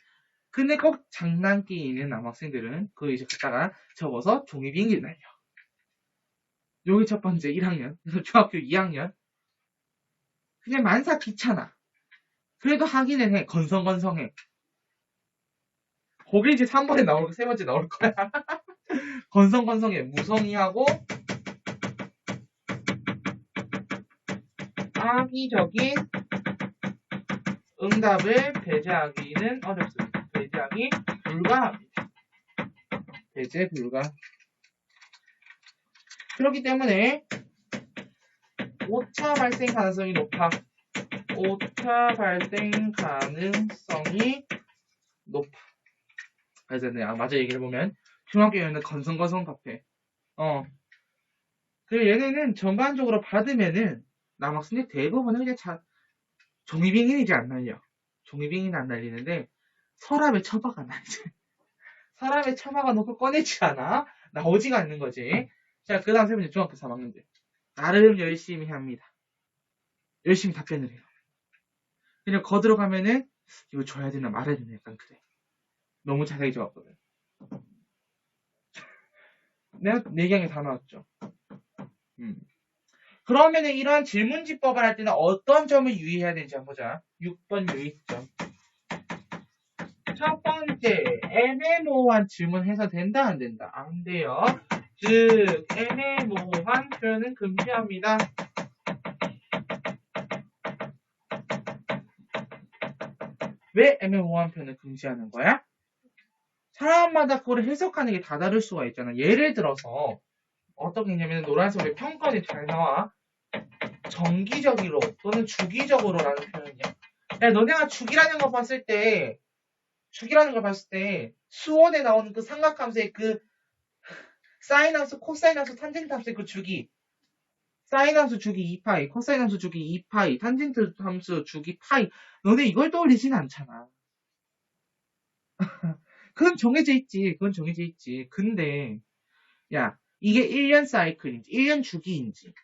근데 꼭 장난기는 남학생들은 그거 이제 갖다가 접어서 종이비행기를 날려. 요게 첫 번째 1학년. 중학교 2학년. 그냥 만사 귀찮아. 그래도 하기는 해. 건성건성해. 거기 이제 3번에 나올 거, 세 번째 나올 거야. 건성건성해. 무성의하고 악의적인 응답을 배제하기는 어렵습니다. 배제하기 불가합니다. 배제 불가. 그렇기 때문에 오차 발생 가능성이 높아. 오차 발생 가능성이 높아. 그래서 내가 맞아 얘기를 해보면 중학교에는 건성건성 답해. 그리고 얘네는 전반적으로 받으면은 남학생들 대부분은 그냥 종이빙이지 안 날려. 종이빙이는 안 날리는데 서랍에 처박아 놔 이제. 서랍에 처박아 놓고 꺼내지 않아. 나오지가 않는 거지. 자, 그 다음 세 번째 중학교 3학년들. 나름 열심히 합니다. 열심히 답변을 해요. 그냥 거들어 가면은 이거 줘야 되나 말아야 되나 약간 그래. 너무 자세히 적었거든. 내가 4강에 다 나왔죠. 그러면은 이러한 질문지법을 할 때는 어떤 점을 유의해야 되는지 한번 보자. 6번 유의점. 첫 번째, 애매모호한 질문해서 된다 안 된다? 안 돼요. 즉 애매모호한 표현은 금지합니다. 왜 애매모호한 표현을 금지하는 거야? 사람마다 그걸 해석하는 게 다 다를 수가 있잖아. 예를 들어서 어떤 게 있냐면 노란색으로 평가원이 잘 나와. 정기적으로 또는 주기적으로라는 표현이야. 야, 너네가 주기라는 걸 봤을 때 수원에 나오는 그 삼각함수의 그 사인 함수, 코사인 함수, 탄젠트 함수의 그 주기, 사인 함수 주기 2파이, 코사인 함수 주기 2파이, 탄젠트 함수 주기 파이. 너네 이걸 떠올리진 않잖아. 그건 정해져 있지. 그건 정해져 있지. 근데 야, 이게 1년 사이클인지, 1년 주기인지,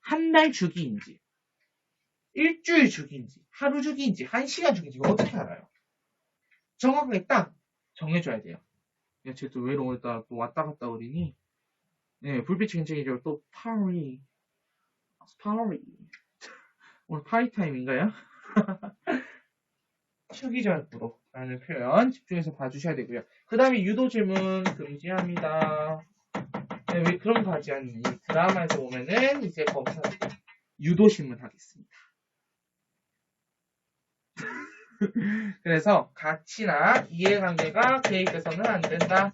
한 달 주기인지, 일주일 주기인지, 하루 주기인지, 1시간 주기인지 이거 어떻게 알아요? 정확하게 딱 정해줘야 돼요. 야, 쟤 또 왜 오늘따라 또 왔다 갔다 그러니? 네, 불빛이 굉장히 또 파리. 오늘 파리 타임인가요? 추기적으로 라는 표현 집중해서 봐주셔야 되고요. 그 다음에 유도 질문 금지합니다. 네, 왜 그런 거 하지 않니? 드라마에서 보면은 이제 거기서 유도 질문 하겠습니다. 그래서 가치나 이해관계가 개입돼서는 안 된다.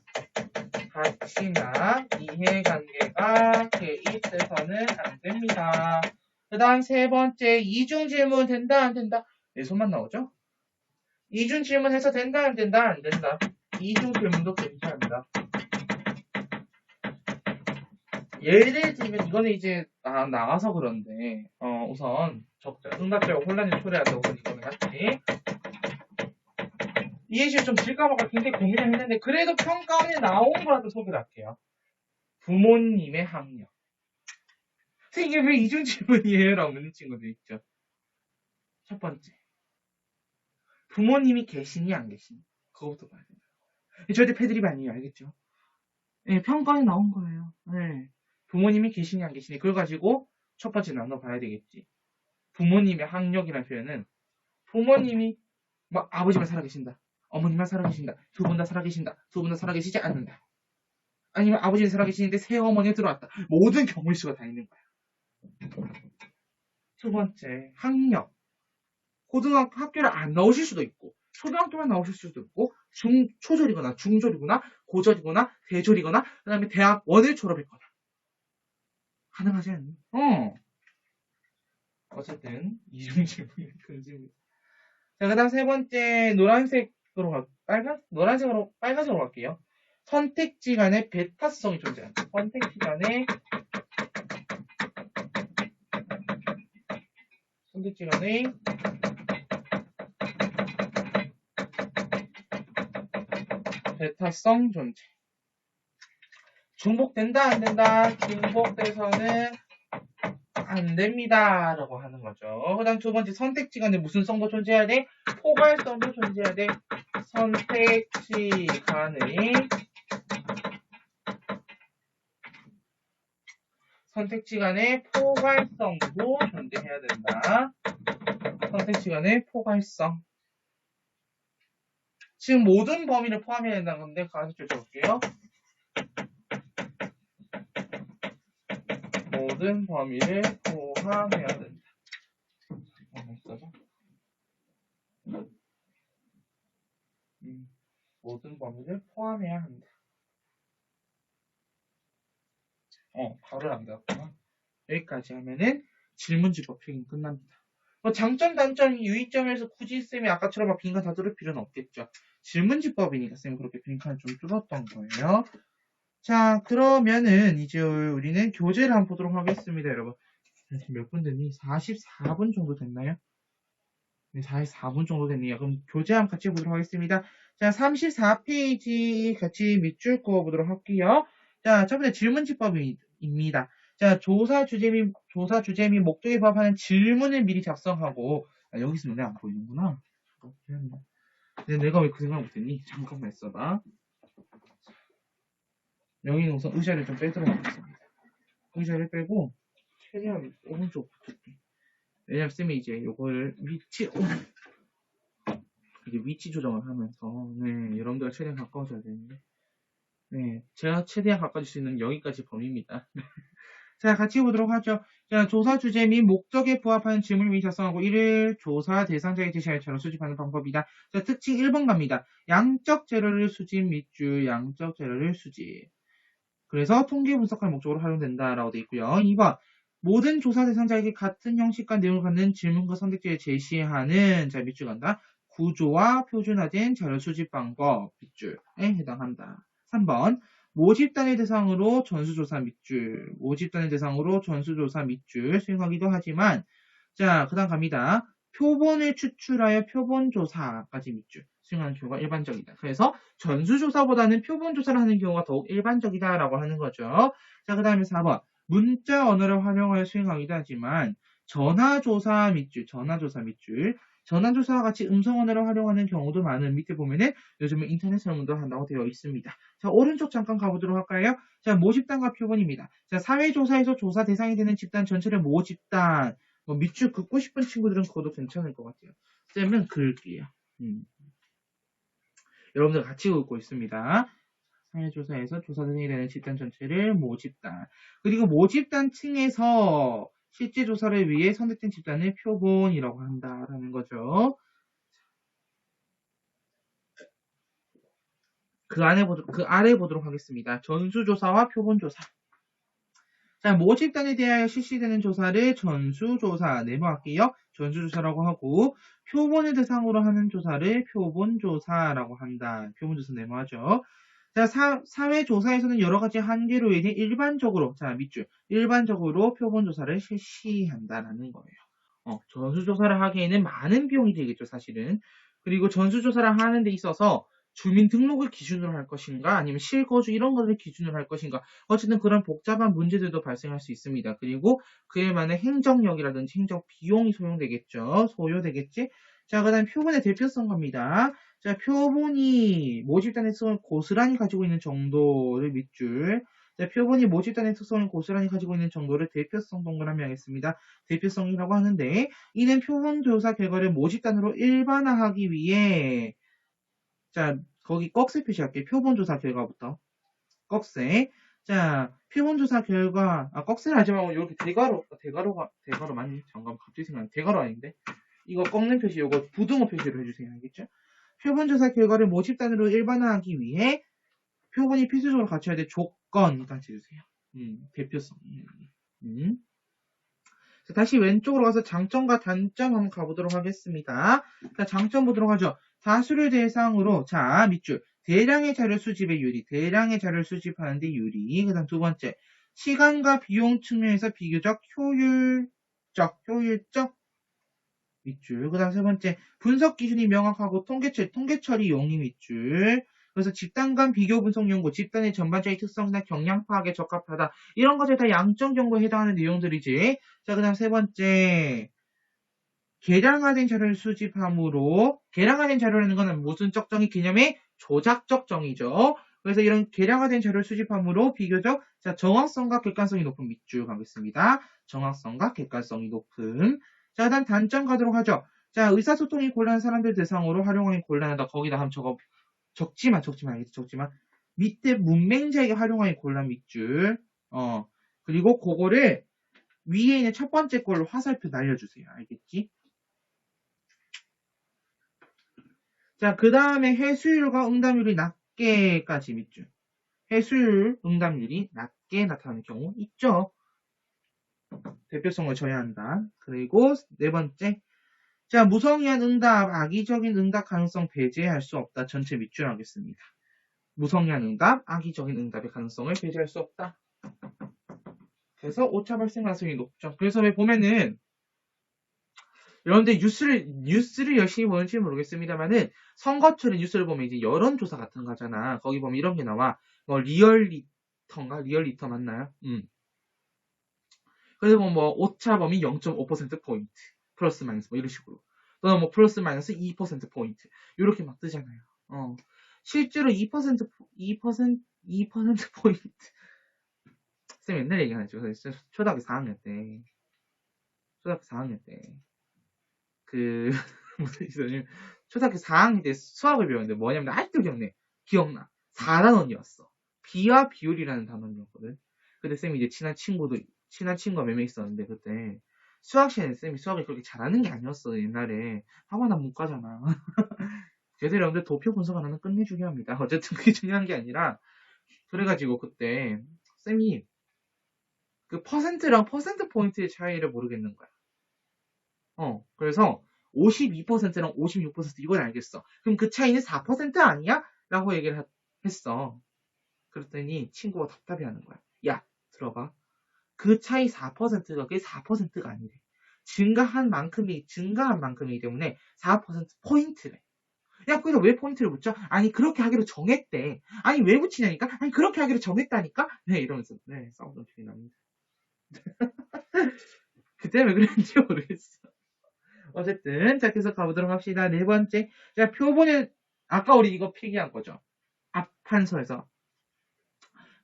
가치나 이해관계가 개입돼서는 안 됩니다. 그 다음 세 번째 이중 질문 된다 안 된다? 내 손만 나오죠? 이중 질문해서 된다 안 된다 안 된다. 이중 질문도 금지합니다. 예를 들면 이거는 이제 나와서 그런데 우선 응답자가 혼란을 초래한다고 이거는 같이 이 예시를 좀 질까봐가 굉장히 고민을 했는데 그래도 평가원에 나온 거라도 소개를 할게요. 부모님의 학력. 이게 왜 이중 질문이에요? 라고 묻는 친구들 있죠. 첫 번째. 부모님이 계시니 안 계시니? 그거부터 봐야 돼요. 절대 패드립 아니에요. 알겠죠? 네, 평가에 나온 거예요. 네. 부모님이 계시니 안 계시니? 그걸 가지고 첫 번째 나눠봐야 되겠지. 부모님의 학력이라는 표현은 부모님이 막 아버지만 살아계신다. 어머니만 살아계신다. 두 분 다 살아계신다. 두 분 다 살아계시지 않는다. 아니면 아버지는 살아계시는데 새어머니가 들어왔다. 모든 경우일 수가 다 있는 거야. 두 번째, 학력. 고등학교 학교를 안 나오실 수도 있고, 초등학교만 나오실 수도 있고, 초졸이거나 중졸이거나 고졸이거나 대졸이거나 그 다음에 대학원을 졸업했거나 가능하지 않니? 어쨌든 이중질문이 금지입니다. 자, 그 다음 세 번째 노란색으로 빨간색으로 갈게요. 선택지 간의 배타성이 존재한다. 선택지 간의 배타성 존재. 중복된다 안 된다. 중복돼서는 안 됩니다. 라고 하는 거죠. 그 다음 두 번째 선택지 간에 무슨 성도 존재해야 돼? 포괄성도 존재해야 돼. 선택지 간의 포괄성도 존재해야 된다. 선택지 간의 포괄성. 지금 모든 범위를 포함해야 된다는 건데 가르쳐 줄게요. 모든 범위를 포함해야 된다. 모든 범위를 포함해야 한다. 바로 안 되었구나. 여기까지 하면은 질문지법 표현 끝납니다. 뭐 장점, 단점, 유의점에서 굳이 쌤이 아까처럼 막 빈칸 다 뚫을 필요는 없겠죠. 질문지법이니까 쌤이 그렇게 빈칸을 좀 뚫었던 거예요. 자, 그러면은 이제 우리는 교재를 한번 보도록 하겠습니다, 여러분. 몇 분 됐니? 44분 정도 됐나요? 네, 44분 정도 됐네요. 그럼 교재 한번 같이 보도록 하겠습니다. 자, 34페이지 같이 밑줄 그어 보도록 할게요. 자, 첫 번째 질문지법입니다. 자, 조사 주제 및 목적에 부합하는 질문을 미리 작성하고, 여기서 눈에 안 보이는구나. 내가 왜 그 생각을 못했니? 잠깐만 있어봐. 여기는 우선 의자를 좀 빼도록 하겠습니다. 의자를 빼고, 최대한 오른쪽 붙을게. 왜냐면 쌤이 이제 요거를 위치 조정을 하면서, 네, 여러분들과 최대한 가까워져야 되는데, 네, 제가 최대한 가까워질 수 있는 여기까지 범위입니다. 자, 같이 보도록 하죠. 자, 조사 주제 및 목적에 부합하는 질문을 미리 작성하고 이를 조사 대상자에게 제시할 자료 수집하는 방법이다. 자, 특징 1번 갑니다. 양적 재료를 수집 밑줄, 양적 재료를 수집. 그래서 통계 분석할 목적으로 활용된다라고 되어 있고요. 2번. 모든 조사 대상자에게 같은 형식과 내용을 갖는 질문과 선택지를 제시하는, 자, 밑줄 간다. 구조와 표준화된 자료 수집 방법, 밑줄에 해당한다. 3번. 모집단의 대상으로 전수조사 밑줄, 모집단의 대상으로 전수조사 밑줄 수행하기도 하지만, 자, 그 다음 갑니다. 표본을 추출하여 표본조사까지 밑줄 수행하는 경우가 일반적이다. 그래서 전수조사보다는 표본조사를 하는 경우가 더욱 일반적이다라고 하는 거죠. 자, 그 다음에 4번. 문자 언어를 활용하여 수행하기도 하지만 전화조사 밑줄, 전화조사와 같이 음성 언어를 활용하는 경우도 많은, 밑에 보면은 요즘은 인터넷 설문도 한다고 되어 있습니다. 자, 오른쪽 잠깐 가보도록 할까요? 자, 모집단과 표본입니다. 자, 사회조사에서 조사 대상이 되는 집단 전체를 모집단, 밑줄 긋고 싶은 친구들은 그것도 괜찮을 것 같아요. 쌤은 그을게요. 여러분들 같이 긋고 있습니다. 사회조사에서 조사 대상이 되는 집단 전체를 모집단. 그리고 모집단 층에서 실제 조사를 위해 선택된 집단을 표본이라고 한다라는 거죠. 그 아래 보도록 하겠습니다. 전수조사와 표본조사. 자, 모집단에 대하여 실시되는 조사를 전수조사 네모할게요. 전수조사라고 하고, 표본을 대상으로 하는 조사를 표본조사라고 한다. 표본조사 네모하죠. 자, 사회조사에서는 여러 가지 한계로 인해 일반적으로, 자, 밑줄, 일반적으로 표본조사를 실시한다라는 거예요. 전수조사를 하기에는 많은 비용이 되겠죠, 사실은. 그리고 전수조사를 하는 데 있어서 주민등록을 기준으로 할 것인가, 아니면 실거주 이런 것을 기준으로 할 것인가, 어쨌든 그런 복잡한 문제들도 발생할 수 있습니다. 그리고 그에 맞는 행정력이라든지 행정 비용이 소요되겠지? 자, 그 다음 표본의 대표성 갑니다. 자, 표본이 모집단의 특성을 고스란히 가지고 있는 정도를 밑줄. 자, 표본이 모집단의 특성을 고스란히 가지고 있는 정도를 대표성 동그라미 하겠습니다. 대표성이라고 하는데, 이는 표본 조사 결과를 모집단으로 일반화하기 위해, 자, 거기 꺽쇠 표시할게요. 표본조사 결과부터. 꺽쇠. 자, 표본조사 결과, 꺽쇠를 하지 말고, 이렇게 대가로 맞니? 잠깐만, 갑자기 생각나. 대가로 아닌데? 이거 꺾는 표시, 이거 부등호 표시로 해주세요. 알겠죠? 표본조사 결과를 모집단으로 일반화하기 위해 표본이 필수적으로 갖춰야 될 조건까지 해주세요. 대표성. 자, 다시 왼쪽으로 가서 장점과 단점 한번 가보도록 하겠습니다. 자, 장점 보도록 하죠. 다수를 대상으로, 자, 밑줄. 대량의 자료 수집의 유리, 대량의 자료를 수집하는데 유리. 그 다음 두 번째, 시간과 비용 측면에서 비교적 효율적 밑줄. 그 다음 세 번째, 분석 기준이 명확하고 통계 처리 용이 밑줄. 그래서 집단 간 비교 분석 연구, 집단의 전반적인 특성이나 경량 파악에 적합하다. 이런 것들 다 양적 연구에 해당하는 내용들이지. 자, 그 다음 세 번째, 개량화된 자료를 수집함으로, 개량화된 자료라는 것은 무슨 적정의 개념의 조작적 정의죠. 그래서 이런 개량화된 자료를 수집함으로 비교적, 자, 정확성과 객관성이 높은 밑줄 가겠습니다. 정확성과 객관성이 높은. 자, 그 다음 단점 가도록 하죠. 자, 의사소통이 곤란한 사람들 대상으로 활용하기 곤란하다. 거기다 한번 적지만. 밑에 문맹자에게 활용하기 곤란 밑줄. 그리고 그거를 위에 있는 첫 번째 걸로 화살표 날려주세요. 알겠지? 자, 그 다음에 해수율과 응답률이 낮게까지 밑줄. 해수율, 응답률이 낮게 나타나는 경우 있죠. 대표성을 져야 한다. 그리고 네 번째. 자, 무성의한 응답, 악의적인 응답 가능성 배제할 수 없다. 전체 밑줄 하겠습니다. 무성의한 응답, 악의적인 응답의 가능성을 배제할 수 없다. 그래서 오차 발생 가능성이 높죠. 그래서 왜 보면은 여러분들 뉴스를 열심히 보는지 모르겠습니다만은 선거철에 뉴스를 보면 이제 여론조사 같은 거 하잖아. 거기 보면 이런 게 나와. 리얼리터 맞나요? 그래서 뭐 오차 범위 0.5%포인트. 플러스 마이너스 뭐 이런 식으로. 또는 뭐 플러스 마이너스 2%포인트. 이렇게 막 뜨잖아요. 실제로 2% 포인트. 쌤 옛날 얘기 하나 죠. 초등학교 4학년 때. 무슨 있었냐면, 초등학교 4학년 때 수학을 배웠는데 뭐냐면, 아직도 기억나. 4단원이었어. 비와 비율이라는 단원이었거든. 근데 쌤이 이제 친한 친구도 친한 친구가 몇 명 있었는데, 그때. 수학 시간에 쌤이 수학을 그렇게 잘하는 게 아니었어, 옛날에. 학원 안 못 가잖아. 제대로 여러분들 도표 분석 하나는 끝내주게 합니다. 어쨌든 그게 중요한 게 아니라, 그래가지고 그때, 쌤이 그 퍼센트랑 퍼센트 포인트의 차이를 모르겠는 거야. 그래서 52%랑 56% 이건 알겠어. 그럼 그 차이는 4% 아니야? 라고 얘기를 했어. 그랬더니 친구가 답답해하는 거야. 야, 들어봐. 그 차이 4%가 그게 4%가 아니래. 증가한 만큼이기 때문에 4% 포인트래. 야, 거기서 왜 포인트를 붙여? 아니, 그렇게 하기로 정했대. 아니, 왜 붙이냐니까? 아니, 그렇게 하기로 정했다니까? 네, 이러면서, 네, 싸우던 기억이 납니다. 그때 왜 그랬는지 모르겠어. 어쨌든, 자, 계속 가보도록 합시다. 네 번째. 자, 표본은, 아까 우리 이거 필기한 거죠. 앞판서에서.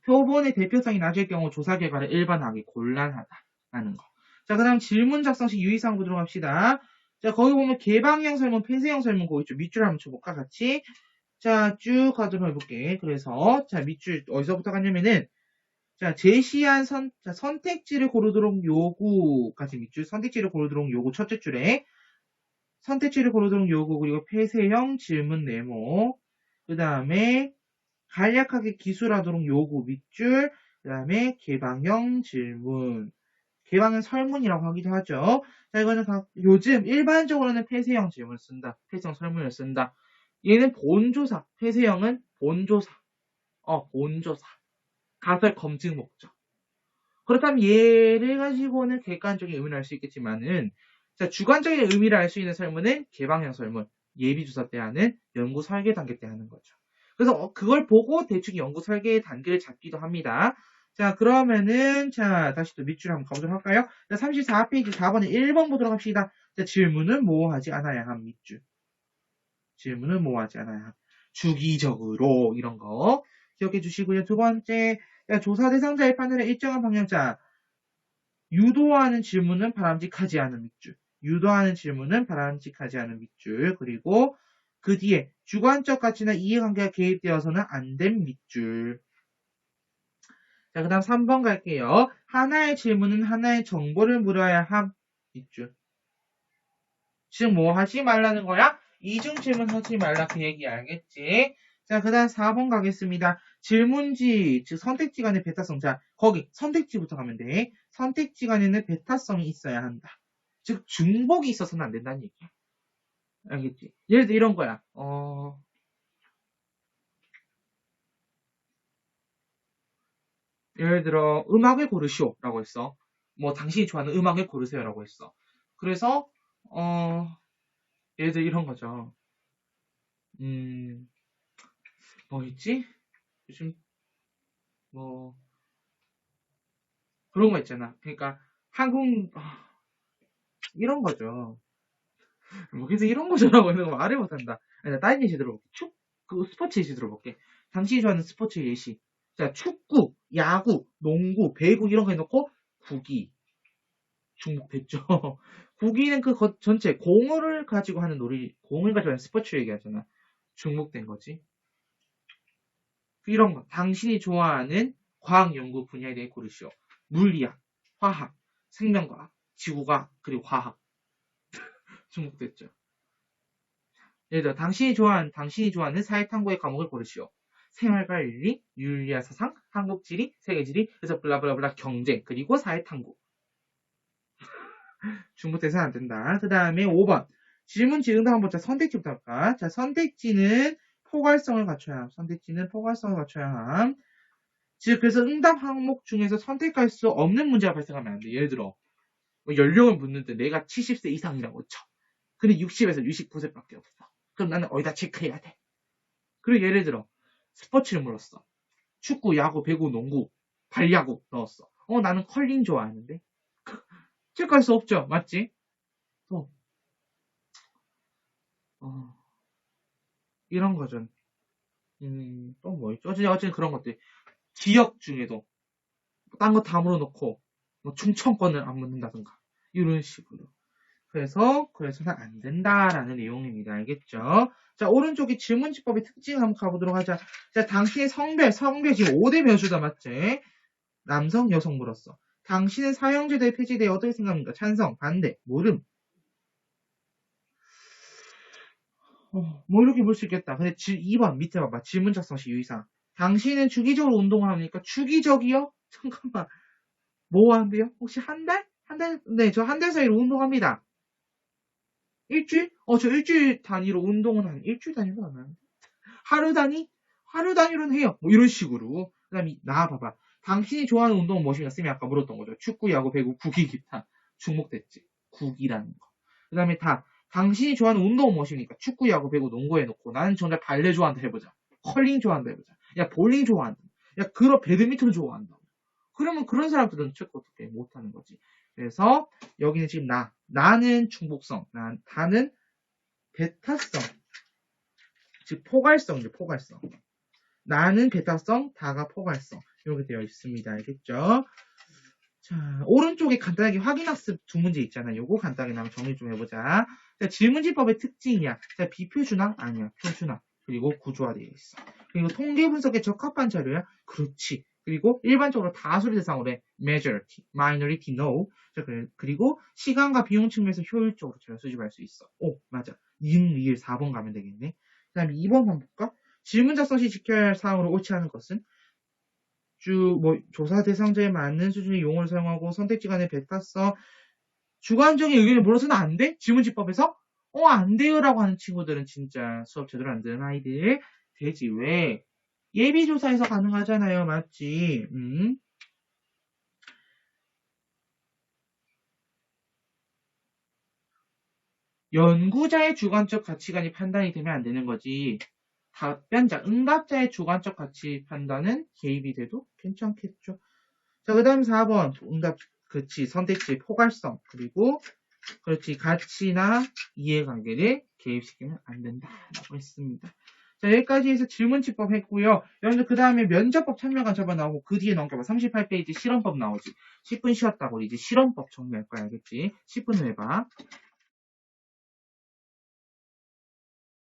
표본의 대표성이 낮을 경우 조사 결과를 일반화하기 곤란하다라는 거. 자, 그 다음 질문 작성 시 유의사항 보도록 합시다. 자, 거기 보면 개방형 설문, 폐쇄형 설문 거기 있죠. 밑줄 한번 쳐볼까, 같이? 자, 쭉 가도록 해볼게. 그래서, 자, 밑줄 어디서부터 갔냐면은, 자, 제시한 선택지를 고르도록 요구까지 밑줄, 선택지를 고르도록 요구 첫째 줄에, 선택지를 고르도록 요구, 그리고 폐쇄형 질문 네모, 그 다음에, 간략하게 기술하도록 요구 밑줄, 그 다음에 개방형 질문, 개방형 설문이라고 하기도 하죠. 자, 이거는 요즘 일반적으로는 폐쇄형 질문을 쓴다. 폐쇄형 설문을 쓴다. 얘는 본조사, 폐쇄형은 본조사. 본조사. 가설 검증 목적. 그렇다면 얘를 가지고는 객관적인 의미를 알 수 있겠지만은, 자, 주관적인 의미를 알 수 있는 설문은 개방형 설문, 예비조사 때 하는 연구 설계 단계 때 하는 거죠. 그래서 그걸 보고 대충 연구 설계의 단계를 잡기도 합니다. 자, 그러면은, 자, 다시 또 밑줄 한번 가보도록 할까요? 자, 34페이지 4번에 1번 보도록 합시다. 자, 질문은 모호하지 않아야 함, 밑줄. 질문은 모호하지 않아야 함. 주기적으로, 이런 거. 기억해 주시고요. 두 번째, 자, 조사 대상자의 판단에 일정한 방향, 자, 유도하는 질문은 바람직하지 않은 밑줄. 유도하는 질문은 바람직하지 않은 밑줄. 그리고 그 뒤에 주관적 가치나 이해관계가 개입되어서는 안 된 밑줄. 자, 그 다음 3번 갈게요. 하나의 질문은 하나의 정보를 물어야 함. 밑줄. 즉, 뭐 하지 말라는 거야? 이중 질문 하지 말라 그 얘기 알겠지? 자, 그 다음 4번 가겠습니다. 질문지, 즉 선택지 간의 배타성. 자, 거기 선택지부터 가면 돼. 선택지 간에는 배타성이 있어야 한다. 즉, 중복이 있어서는 안 된다는 얘기야. 알겠지? 예를 들어 이런 거야. 예를 들어 음악을 고르시오 라고 했어. 뭐 당신이 좋아하는 음악을 고르세요 라고 했어. 그래서 예를 들어 이런 거죠. 뭐 있지? 요즘 뭐 그런 거 있잖아. 그러니까 한국 이런 거죠. 뭐 그래서 이런 거죠라고 하는 거 말을 못한다. 아니, 나 다른 예시 들어볼게. 그 스포츠 예시 들어볼게. 당신이 좋아하는 스포츠 예시. 자, 축구, 야구, 농구, 배구 이런 거 해놓고 구기. 중복됐죠. 구기는 그 전체 공을 가지고 하는 공을 가지고 하는 스포츠 얘기하잖아. 중복된 거지. 이런 거. 당신이 좋아하는 과학 연구 분야에 대해 고르시오. 물리학, 화학, 생명과학, 지구과학, 그리고 화학. 중복됐죠. 예를 들어 당신이 좋아하는 사회탐구의 과목을 고르시오. 생활관리, 윤리와 사상, 한국지리, 세계지리, 그래서 블라블라블라 경제, 그리고 사회탐구. 중복돼서는 안 된다. 그 다음에 5번. 질문지 응답 한번 자, 선택지부터 할까? 자, 선택지는 포괄성을 갖춰야 함. 선택지는 포괄성을 갖춰야 함. 즉, 그래서 응답 항목 중에서 선택할 수 없는 문제가 발생하면 안 돼. 예를 들어, 뭐 연령을 묻는데 내가 70세 이상이라고 쳐. 근데 60에서 69세밖에 없어. 그럼 나는 어디다 체크해야 돼? 그리고 예를 들어, 스포츠를 물었어. 축구, 야구, 배구, 농구, 발야구 넣었어. 나는 컬링 좋아하는데. 체크할 수 없죠. 맞지? 또, 이런 거죠. 또 뭐 있죠? 어쨌든 그런 것들. 지역 중에도 딴 거 다 물어놓고 뭐 충청권을 안 묻는다든가 이런 식으로. 그래서는 안 된다라는 내용입니다. 알겠죠? 자, 오른쪽에 질문지법의 특징을 한번 가보도록 하자. 자, 당신의 성별 지금 5대 변수다, 맞지? 남성, 여성 물었어. 당신은 사형제도의 폐지에 대해 어떻게 생각합니까? 찬성, 반대, 모름. 뭐 이렇게 볼 수 있겠다. 근데 2번 밑에 봐봐. 질문 작성 시 유의사항. 당신은 주기적으로 운동을 합니까? 주기적이요? 잠깐만. 뭐 하는데요? 혹시 한 달? 한 달? 네, 저 한 달 사이로 운동합니다. 일주일? 저 일주일 단위로 운동은 일주일 단위로 안 하는데. 하루 단위? 하루 단위로는 해요. 뭐 이런 식으로. 그 다음에 나와봐봐. 당신이 좋아하는 운동은 무엇인가? 쌤이 아까 물었던 거죠. 축구, 야구, 배구, 구기, 기타. 중복됐지. 구기라는 거. 그 다음에 당신이 좋아하는 운동은 무엇입니까? 축구, 야구, 배구, 농구 해놓고 나는 정말 발레 좋아한다 해보자. 컬링 좋아한다 해보자. 야, 볼링 좋아한다. 야, 배드민턴 좋아한다. 그러면 그런 사람들은 축구 어떻게 못하는 거지. 그래서 여기는 지금 나는 중복성, 다는 배타성, 즉 포괄성이죠. 포괄성. 나는 배타성, 다가 포괄성. 이렇게 되어 있습니다. 알겠죠? 자, 오른쪽에 간단하게 확인학습 두 문제 있잖아요. 요거 간단하게 한번 정리 좀 해보자. 자, 질문지법의 특징이야. 자, 비표준항? 아니야. 표준항. 그리고 구조화되어 있어. 그리고 통계 분석에 적합한 자료야? 그렇지. 그리고 일반적으로 다수를 대상으로 해. majority, minority, no. 자, 그리고 시간과 비용 측면에서 효율적으로 잘 수집할 수 있어. 오, 맞아. 니은, 리을 4번 가면 되겠네. 그 다음에 2번 한번 볼까? 질문 작성 시 지켜야 할 사항으로 옳지 않은 것은? 조사 대상자에 맞는 수준의 용어를 사용하고 선택지 간의 배타성, 주관적인 의견을 물어서는 안 돼? 질문지법에서? 안 돼요 라고 하는 친구들은 진짜 수업 제대로 안 듣는 아이들. 되지. 왜? 예비조사에서 가능하잖아요. 맞지? 연구자의 주관적 가치관이 판단이 되면 안 되는 거지. 답변자, 응답자의 주관적 가치 판단은 개입이 돼도 괜찮겠죠. 자, 그 다음 4번. 응답, 그렇지. 선택지, 포괄성. 그리고, 그렇지. 가치나 이해관계를 개입시키면 안 된다라고 했습니다. 자, 여기까지 해서 질문집법 했고요. 여러분들 그 다음에 면접법 참여관 저번 나오고 그 뒤에 넘겨봐. 38페이지 실험법 나오지. 10분 쉬었다고 이제 실험법 정리할 거야. 알겠지? 10분 후에 봐.